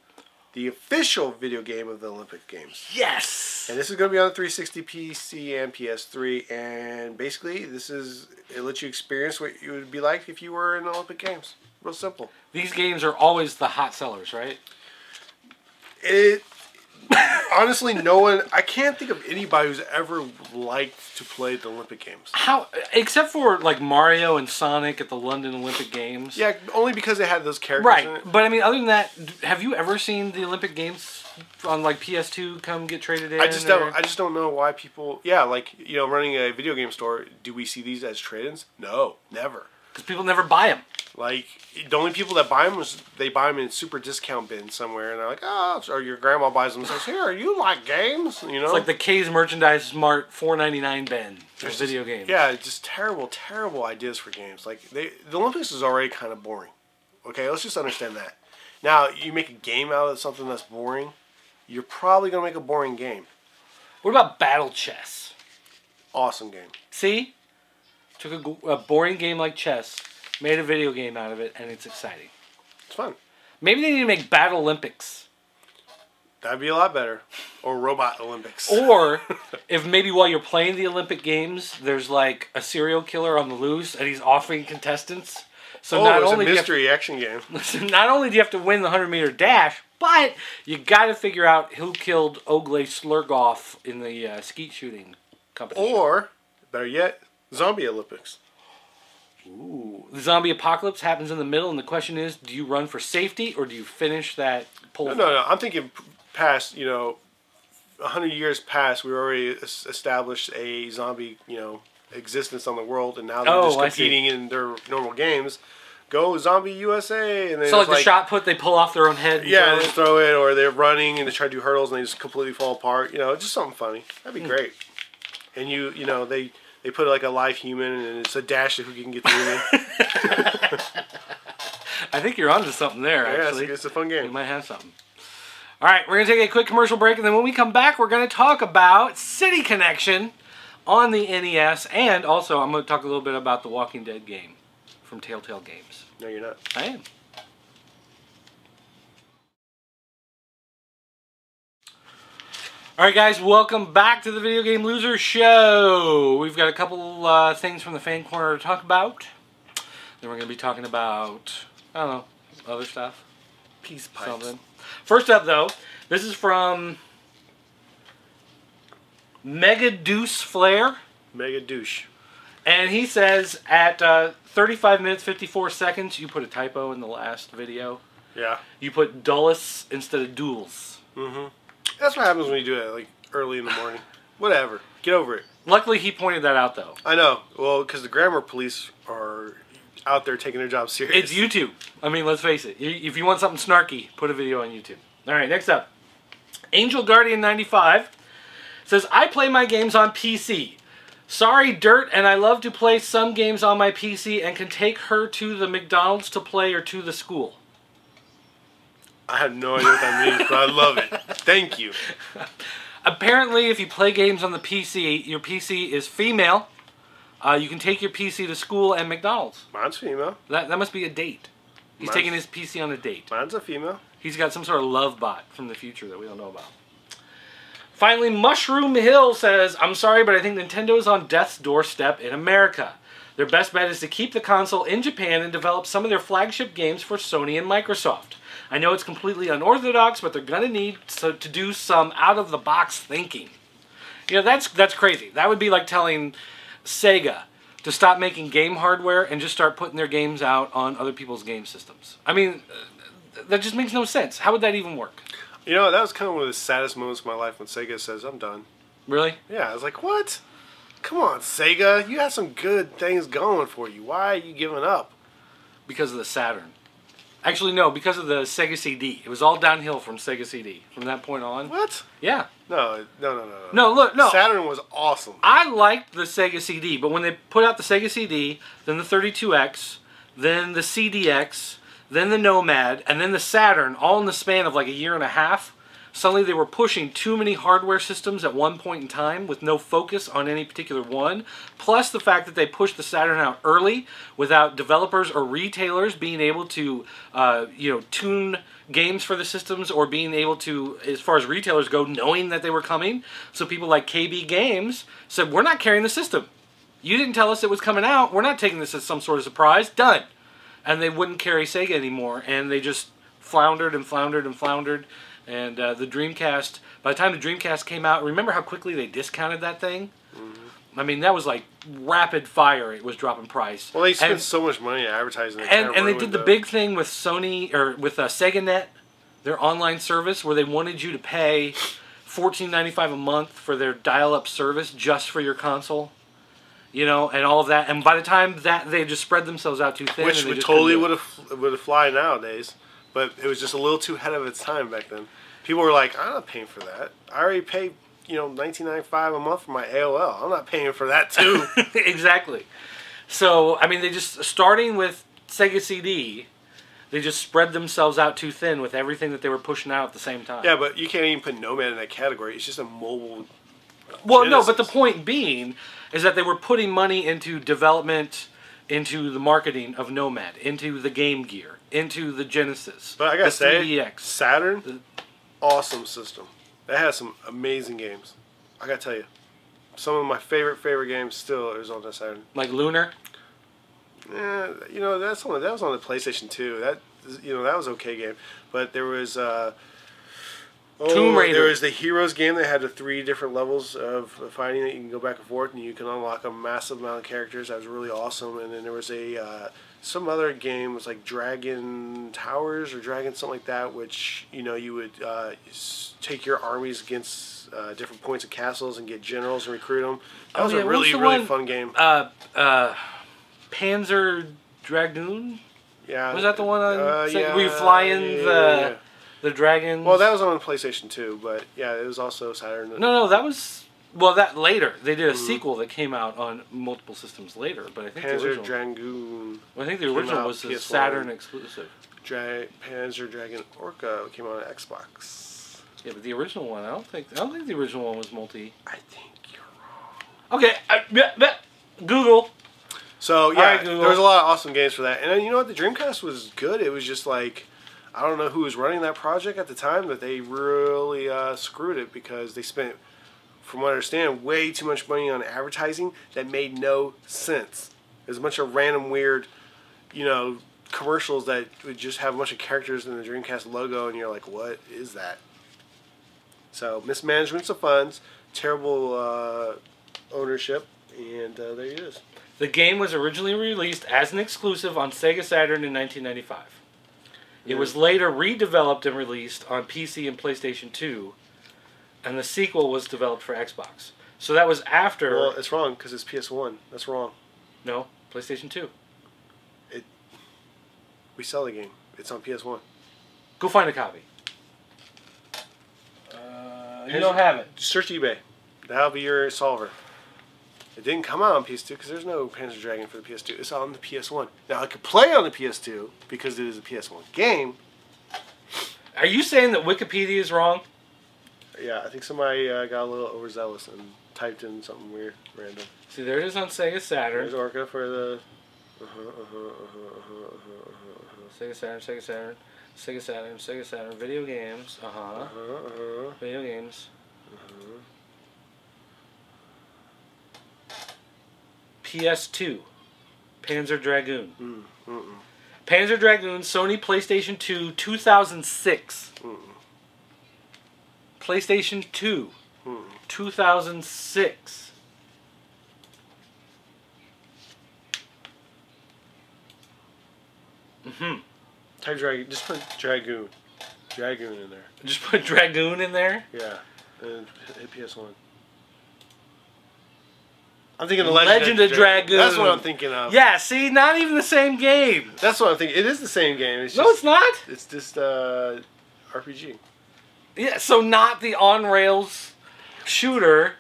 the official video game of the Olympic Games. Yes! And this is going to be on the 360, PC, and PS3. And basically, it lets you experience what it would be like if you were in the Olympic Games. Real simple. These games are always the hot sellers, right? Honestly, I can't think of anybody who's ever liked to play the Olympic Games. Except for like Mario and Sonic at the London Olympic Games. Yeah, only because they had those characters right. in it. But I mean, other than that, have you ever seen the Olympic Games on like PS2 come get traded in? I just don't know why people. Yeah, like running a video game store. Do we see these as trade-ins? No, never. Because people never buy them. Like, the only people that buy them they buy them in super discount bins somewhere, and they're like, oh, or your grandma buys them and says, here, you like games? It's like the K's Merchandise Smart $4.99 bin for video games. Yeah, just terrible, terrible ideas for games. Like, the Olympics is already kind of boring. Okay, let's just understand that. Now, you make a game out of something that's boring, you're probably going to make a boring game. What about Battle Chess? Awesome game. See? Took a boring game like chess, made a video game out of it, and it's exciting. It's fun. Maybe they need to make Battle Olympics. That'd be a lot better. Or Robot Olympics. Or, if maybe while you're playing the Olympic Games, there's like a serial killer on the loose, and he's offering contestants. So it's a mystery action game. Not only do you have to win the 100-meter dash, but you got to figure out who killed Ogle Slurgoff in the skeet shooting competition. Or, better yet, Zombie Olympics. Ooh. The zombie apocalypse happens in the middle, and the question is, do you run for safety, or do you finish that pull? No. I'm thinking past, 100 years past, we already established a zombie, existence on the world, and now they're just competing in their normal games. Go Zombie USA! And then so like the shot put, they pull off their own head. Yeah, they just throw it, or they're running and they try to do hurdles and they just completely fall apart. Just something funny. That'd be great. And they put like a live human, and it's a dash to who can get the human. I think you're onto something there, actually. Yeah, it's a fun game. You might have something. All right, we're going to take a quick commercial break, and then when we come back, we're going to talk about City Connection on the NES, and also I'm going to talk a little bit about the Walking Dead game from Telltale Games. No, you're not. I am. Alright guys, welcome back to the Video Game Loser Show. We've got a couple things from the fan corner to talk about. Then we're going to be talking about, I don't know, other stuff. Peace pipes. Something. First up though, this is from Mega Deuce Flare. Mega douche. And he says at 35 minutes 54 seconds, you put a typo in the last video. Yeah. You put dulles instead of duels. Mm-hmm. That's what happens when you do it like early in the morning. Whatever. Get over it. Luckily, he pointed that out, though. I know. Well, because the grammar police are out there taking their job serious. It's YouTube. I mean, let's face it. If you want something snarky, put a video on YouTube. All right, next up. Angel Guardian 95 says, I play my games on PC. Sorry, Dirt, and I love to play some games on my PC and can take her to the McDonald's to play or to the school. I have no idea what that means, but I love it. Thank you. Apparently, if you play games on the PC, your PC is female, You can take your PC to school and McDonald's. Mine's female. That must be a date. He's taking his PC on a date. Mine's a female. He's got some sort of love bot from the future that we don't know about. Finally, Mushroom Hill says, I'm sorry, but I think Nintendo is on death's doorstep in America. Their best bet is to keep the console in Japan and develop some of their flagship games for Sony and Microsoft. I know it's completely unorthodox, but they're going to need to do some out-of-the-box thinking. You know, that's crazy. That would be like telling Sega to stop making game hardware and just start putting their games out on other people's game systems. I mean, that just makes no sense. How would that even work? You know, that was kind of one of the saddest moments of my life when Sega says, I'm done. Really? Yeah, I was like, what? Come on, Sega. You have some good things going for you. Why are you giving up? Because of the Saturn. Actually, no, because of the Sega CD. It was all downhill from Sega CD from that point on. What? Yeah. No. No, look, no. Saturn was awesome. I liked the Sega CD, but when they put out the Sega CD, then the 32X, then the CDX, then the Nomad, and then the Saturn, all in the span of like a year and a half, suddenly they were pushing too many hardware systems at one point in time with no focus on any particular one. Plus the fact that they pushed the Saturn out early without developers or retailers being able to, tune games for the systems or being able to, as far as retailers go, knowing that they were coming. So people like KB Games said, we're not carrying the system. You didn't tell us it was coming out. We're not taking this as some sort of surprise. Done. And they wouldn't carry Sega anymore. And they just floundered and floundered and floundered. And the Dreamcast, by the time the Dreamcast came out, remember how quickly they discounted that thing? Mm-hmm. I mean, that was like rapid fire. It was dropping price. Well, they spent so much money advertising it. And they did the big thing with Sony, or with SegaNet, their online service, where they wanted you to pay $14.95 a month for their dial-up service just for your console. You know, and all of that. And by the time that, they just spread themselves out too thin. Which would totally would have fly nowadays. But it was just a little too ahead of its time back then. People were like, I'm not paying for that. I already pay, $19.95 a month for my AOL. I'm not paying for that too. Exactly. So, I mean, they just, starting with Sega CD, they just spread themselves out too thin with everything that they were pushing out at the same time. Yeah, but you can't even put Nomad in that category. It's just a mobile Well, Genesis. No, but the point being is that they were putting money into development, into the marketing of Nomad, into the Game Gear, into the Genesis, But I gotta the say, 3DX. Saturn, awesome system. That has some amazing games. I gotta tell you, some of my favorite games still is on the Saturn. Like Lunar. Yeah, that was on the PlayStation 2. That was an okay game. But there was Tomb Raider. There was the Heroes game that had the 3 different levels of fighting that you can go back and forth, and you can unlock a massive amount of characters. That was really awesome. And then there was some other game, was like Dragon Towers or Dragon something like that, which you would take your armies against different points of castles and get generals and recruit them. That was a really fun game. Panzer Dragoon. Yeah. Was that the one on? Yeah, were you flying the dragons? Well, that was on PlayStation 2, but yeah, it was also Saturn. No, that was. Well, that later. They did a sequel that came out on multiple systems later, but I think Panzer the original... Dragoon. Well, I think the original was a Saturn exclusive. Panzer Dragon Orca came out on Xbox. Yeah, but the original one, I don't think the original one was multi. I think you're wrong. Okay, Google. So yeah, right, there was a lot of awesome games for that, and then, you know what? The Dreamcast was good. It was just like, I don't know who was running that project at the time, but they really screwed it because they spent, from what I understand, way too much money on advertising that made no sense. There's a bunch of random weird, commercials that would just have a bunch of characters in the Dreamcast logo, and you're like, what is that? So, mismanagement of funds, terrible ownership, and there it is. The game was originally released as an exclusive on Sega Saturn in 1995. It was later redeveloped and released on PC and PlayStation 2, and the sequel was developed for Xbox. So that was after... Well, it's wrong, because it's PS1. That's wrong. No, PlayStation 2. We sell the game. It's on PS1. Go find a copy. You don't have it. Search eBay. That'll be your solver. It didn't come out on PS2 because there's no Panzer Dragon for the PS2. It's on the PS1. Now, I could play on the PS2 because it is a PS1 game. Are you saying that Wikipedia is wrong? Yeah, I think somebody got a little overzealous and typed in something weird, random. See, there it is on Sega Saturn. There's Orca for the... Sega Saturn, Sega Saturn, Sega Saturn, Sega Saturn, video games, video games. PS2, Panzer Dragoon. Panzer Dragoon, Sony PlayStation 2, 2006. PlayStation 2, 2006. Type Dragoon. Just put Dragoon. Dragoon in there. Just put Dragoon in there? Yeah. And hit PS1. I'm thinking of Legend of Dragoon. That's what I'm thinking of. Yeah, see, not even the same game. That's what I'm thinking. It is the same game. It's just, No, it's not. It's just RPG. Yeah, so not the on-rails shooter.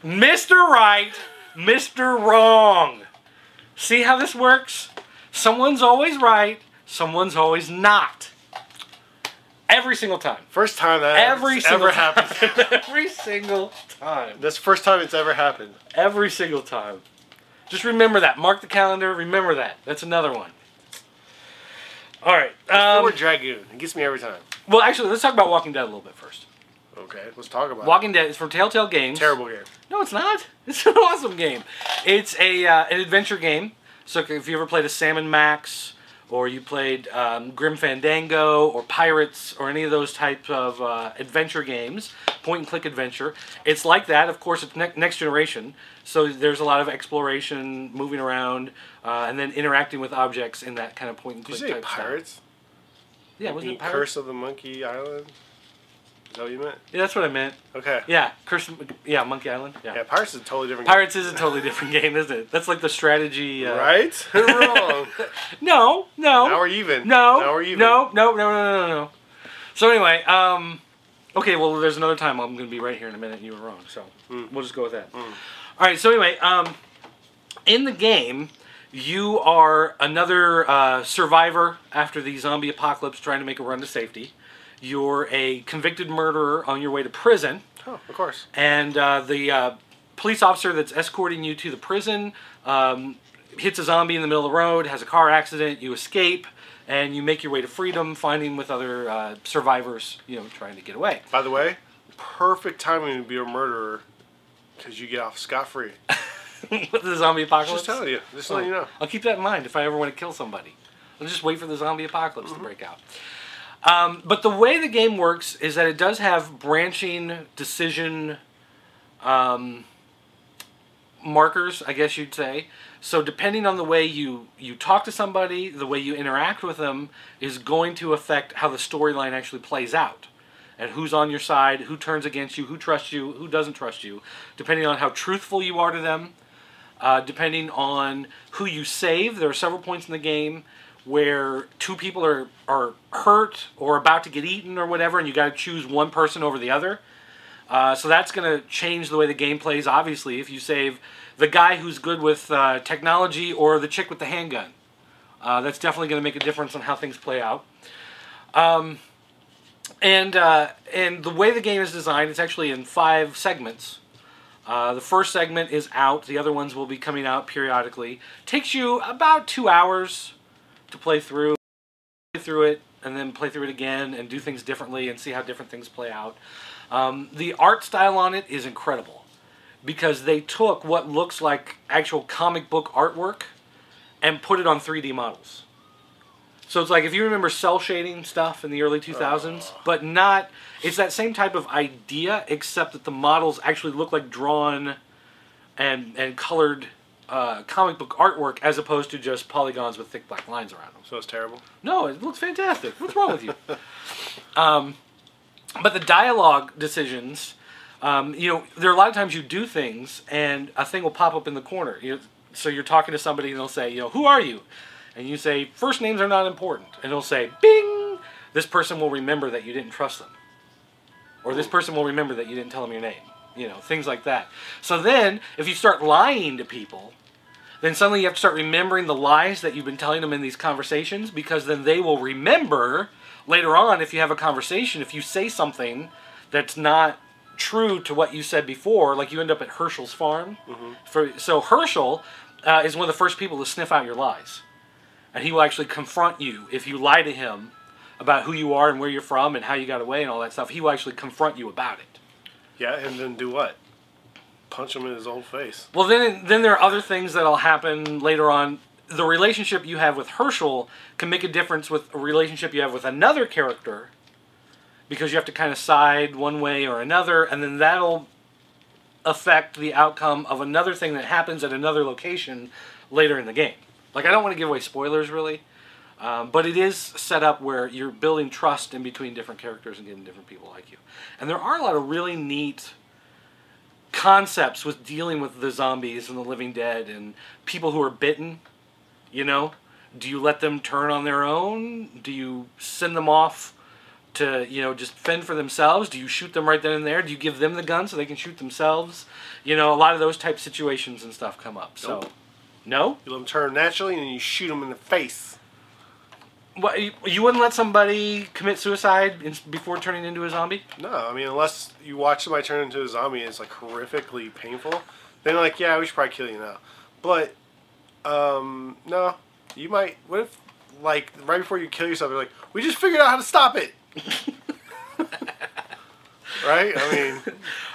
Mr. Right, Mr. Wrong. See how this works? Someone's always right, someone's always not. Every single time. First time that ever happened. Every single time. That's the first time it's ever happened. Every single time. Just remember that. Mark the calendar. Remember that. That's another one. All right. The word Dragoon. It gets me every time. Well, actually, let's talk about Walking Dead a little bit first. Okay, let's talk about Walking Dead is from Telltale Games. Terrible game. No, it's not. It's an awesome game. It's an adventure game. So if you ever played a Sam & Max, or you played Grim Fandango, or Pirates, or any of those types of adventure games, point-and-click adventure, it's like that. Of course, it's next generation, so there's a lot of exploration, moving around, and then interacting with objects in that kind of point-and-click type Did you say Pirates? Style. Yeah, wasn't it Pirates? Curse of the Monkey Island? Is that what you meant? Yeah, that's what I meant. Okay. Yeah, Monkey Island. Yeah, Pirates is a totally different Pirates is a totally different game, isn't it? That's like the strategy. Right? Wrong. No. Now we're even. No. Now we're even. No. So anyway, okay, well, there's another time I'm going to be right here in a minute and you were wrong, so we'll just go with that. All right, so anyway, in the game, you are another survivor after the zombie apocalypse trying to make a run to safety. You're a convicted murderer on your way to prison. Oh, of course. And the police officer that's escorting you to the prison hits a zombie in the middle of the road, has a car accident, you escape, and you make your way to freedom, finding with other survivors, trying to get away. By the way, perfect timing to be a murderer, because you get off scot-free. With the zombie apocalypse? Just telling you. Just letting you know. I'll keep that in mind if I ever want to kill somebody. I'll just wait for the zombie apocalypse to break out. But the way the game works is that it does have branching decision markers, I guess you'd say. So depending on the way you talk to somebody, the way you interact with them, is going to affect how the storyline actually plays out. And who's on your side, who turns against you, who trusts you, who doesn't trust you. Depending on how truthful you are to them. Depending on who you save. There are several points in the game where two people are hurt or about to get eaten or whatever, and you got to choose one person over the other. So that's going to change the way the game plays, obviously, if you save the guy who's good with technology or the chick with the handgun. That's definitely going to make a difference on how things play out. And the way the game is designed, it's actually in 5 segments. The first segment is out. The other ones will be coming out periodically. Takes you about 2 hours to play through it, and then play through it again and do things differently and see how different things play out. The art style on it is incredible because they took what looks like actual comic book artwork and put it on 3D models. So it's like if you remember cell shading stuff in the early 2000s, but not, it's that same type of idea except that the models actually look like drawn and colored comic book artwork as opposed to just polygons with thick black lines around them. So it's terrible? No, it looks fantastic. What's wrong with you? But the dialogue decisions, there are a lot of times you do things and a thing will pop up in the corner. So you're talking to somebody and they'll say, who are you? And you say, first names are not important. And it'll say, bing! This person will remember that you didn't trust them. Or this person will remember that you didn't tell them your name. Things like that. So then, if you start lying to people, then suddenly you have to start remembering the lies that you've been telling them in these conversations, because then they will remember later on, if you have a conversation, if you say something that's not true to what you said before, like you end up at Herschel's farm. So Herschel is one of the first people to sniff out your lies. And he will actually confront you if you lie to him about who you are and where you're from and how you got away and all that stuff. He will actually confront you about it. Yeah, and then do what? Punch him in his old face. Well, then there are other things that'll happen later on. The relationship you have with Herschel can make a difference with a relationship you have with another character, because you have to kind of side one way or another, and then that'll affect the outcome of another thing that happens at another location later in the game. Like, I don't want to give away spoilers, really, but it is set up where you're building trust in between different characters and getting different people like you. And there are a lot of really neat concepts with dealing with the zombies and the living dead and people who are bitten. You know, do you let them turn on their own? Do you send them off to, you know, just fend for themselves? Do you shoot them right then and there? Do you give them the gun so they can shoot themselves? You know, a lot of those type situations and stuff come up. So, Nope. No? You let them turn naturally and you shoot them in the face. What, you wouldn't let somebody commit suicide before turning into a zombie? No, I mean, unless you watch somebody turn into a zombie and it's like horrifically painful, then like, yeah, we should probably kill you now. But, no, you might, what if, like, right before you kill yourself, you're like, we just figured out how to stop it. Right? I mean...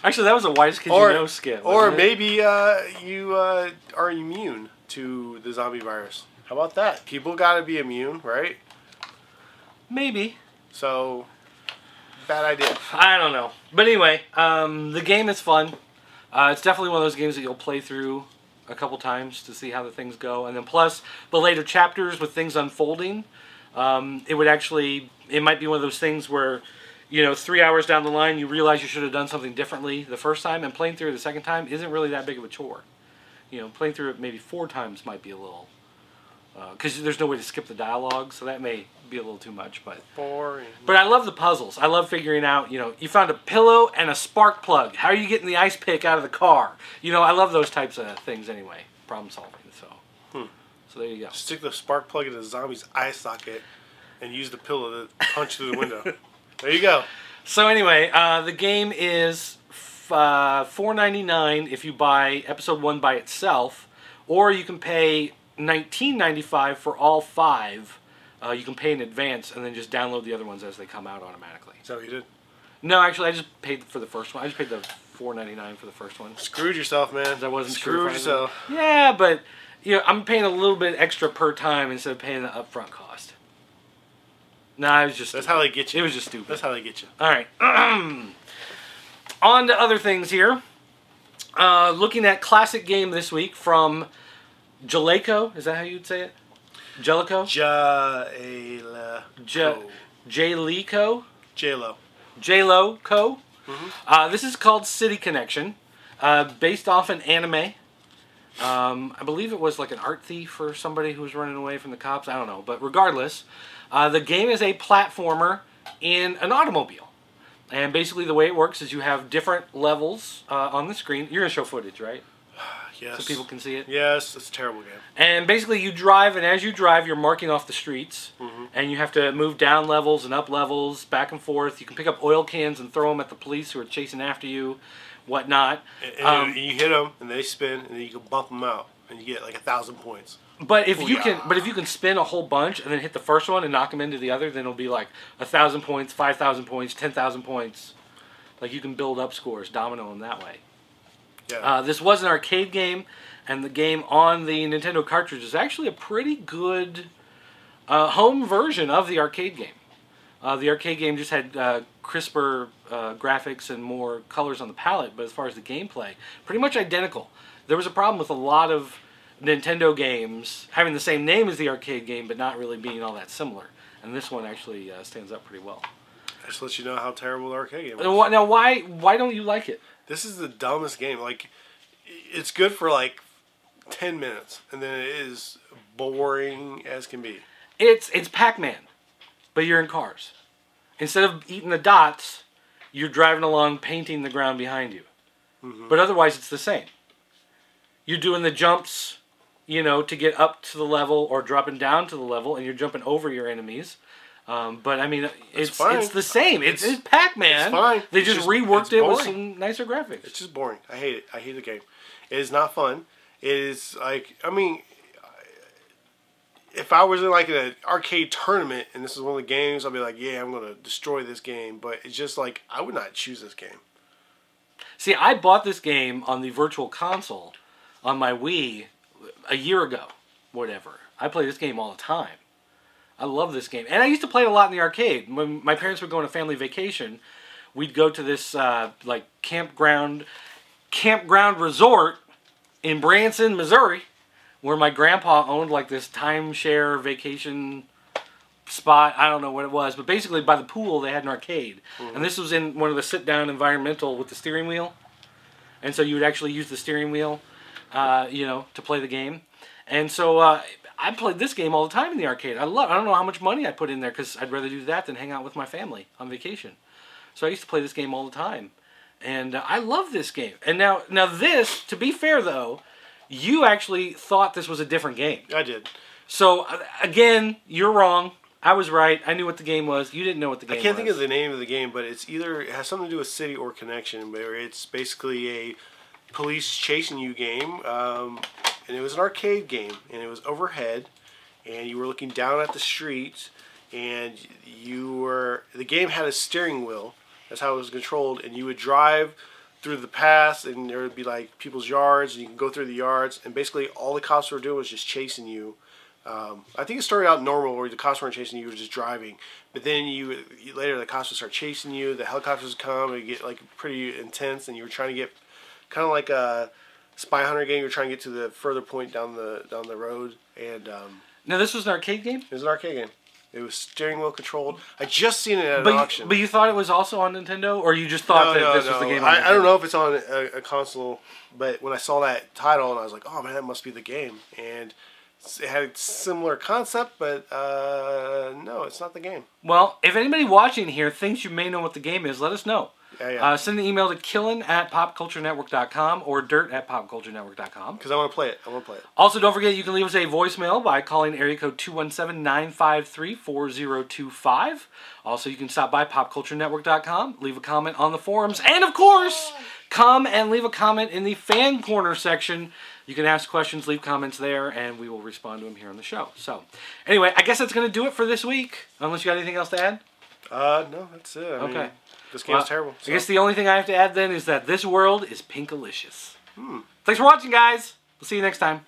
Actually, that was a wise kid you know skit. Or maybe you are immune to the zombie virus. How about that? People gotta be immune, right? Maybe. So, bad idea. I don't know. But anyway, the game is fun. It's definitely one of those games that you'll play through a couple times to see how the things go. And then plus, the later chapters with things unfolding, it might be one of those things where, you know, 3 hours down the line, you realize you should have done something differently the first time, and playing through it the second time isn't really that big of a chore. You know, playing through it maybe 4 times might be a little... because there's no way to skip the dialogue, so that may be a little too much. But boring. But I love the puzzles. I love figuring out, you know, you found a pillow and a spark plug. How are you getting the ice pick out of the car? You know, I love those types of things anyway. Problem solving. So there you go. Stick the spark plug in the zombie's eye socket and use the pillow to punch through the window. There you go. So anyway, the game is $4.99 if you buy Episode 1 by itself, or you can pay $19.95 for all 5. You can pay in advance and then just download the other ones as they come out automatically. Is that what you did? No, actually, I just paid for the first one. I just paid the $4.99 for the first one. Screwed yourself, man. I wasn't Screwed yourself. Yeah, but you know, I'm paying a little bit extra per time instead of paying the upfront cost. Nah, it was just... That's how they get you. It was just stupid. That's how they get you. All right. On to other things here. Looking at classic game this week from Jaleco. Is that how you'd say it? Jellico? Jaleco? J-Lo. J-Lo Co. This is called City Connection. Based off an anime. I believe it was like an art thief or somebody who was running away from the cops. I don't know. But regardless, the game is a platformer in an automobile. And basically the way it works is you have different levels on the screen. You're going to show footage, right? Yes. So people can see it? Yes, it's a terrible game. And basically you drive, and as you drive, you're marking off the streets. And you have to move down levels and up levels, back and forth. You can pick up oil cans and throw them at the police who are chasing after you, whatnot. And you hit them, and they spin, and then you can bump them out, and you get like 1,000 points. But if you can spin a whole bunch and then hit the first one and knock them into the other, then it'll be like 1,000 points, 5,000 points, 10,000 points. Like you can build up scores, domino them that way. Yeah. This was an arcade game, and the game on the Nintendo cartridge is actually a pretty good home version of the arcade game. The arcade game just had crisper graphics and more colors on the palette, but as far as the gameplay, pretty much identical. There was a problem with a lot of Nintendo games having the same name as the arcade game, but not really being all that similar. And this one actually stands up pretty well. Just let you know how terrible the arcade game is. Now, why don't you like it? This is the dumbest game. Like, it's good for like 10 minutes, and then it is boring as can be. It's Pac-Man, but you're in cars. Instead of eating the dots, you're driving along painting the ground behind you. But otherwise, it's the same. You're doing the jumps, you know, to get up to the level or dropping down to the level, and you're jumping over your enemies. But I mean, it's fine. it's the same. It's Pac-Man. It's fine. They It's just just- reworked it's it with boring. some nicer graphics. It's just boring. I hate it. I hate the game. It is not fun. It is like, I mean, if I was in like an arcade tournament and this is one of the games, I'd be like, yeah, I'm going to destroy this game. But it's just like, I would not choose this game. See, I bought this game on the Virtual Console on my Wii a year ago, whatever. I play this game all the time. I love this game. And I used to play it a lot in the arcade. When my parents would go on a family vacation, we'd go to this like campground resort in Branson, Missouri, where my grandpa owned like this timeshare vacation spot. I don't know what it was, but basically by the pool they had an arcade. And this was in one of the sit-down environmental with the steering wheel. And so you would actually use the steering wheel, you know, to play the game. And so I played this game all the time in the arcade. I don't know how much money I put in there because I'd rather do that than hang out with my family on vacation. So I used to play this game all the time. And I love this game. And now this, to be fair though, you actually thought this was a different game. I did. So again, you're wrong. I was right. I knew what the game was. You didn't know what the game was. I can't think of the name of the game, but it's either, it has something to do with City or Connection, where it's basically a police chasing you game. And it was an arcade game, and it was overhead, and you were looking down at the street, and the game had a steering wheel. That's how it was controlled, and you would drive through the paths, and there would be like people's yards, and you can go through the yards, and basically all the cops were doing was just chasing you. I think it started out normal, where the cops weren't chasing you, you were just driving. But then later the cops would start chasing you, the helicopters would come, and get like pretty intense, and you were trying to get kind of like a Spy Hunter game. You were trying to get to the further point down the road, and Now this was an arcade game? it was an arcade game. It was steering wheel controlled. I just seen it at an auction. But you thought it was also on Nintendo, or you just thought that this was the game on Nintendo? I don't know if it's on a console, but when I saw that title, and I was like, oh man, that must be the game. And it had a similar concept, but no, it's not the game. Well, if anybody watching here thinks you may know what the game is, let us know. Yeah. Send an email to killen@popculturenetwork.com or dirt@popculturenetwork.com. Because I want to play it. Also, don't forget you can leave us a voicemail by calling area code 217-953-4025. Also, you can stop by popculturenetwork.com, leave a comment on the forums, and of course, come and leave a comment in the fan corner section. You can ask questions, leave comments there, and we will respond to them here on the show. So, anyway, I guess that's going to do it for this week. Unless you got anything else to add? No, that's it. I mean, this game's terrible. So. I guess the only thing I have to add then is that this world is pinkalicious. Thanks for watching, guys. We'll see you next time.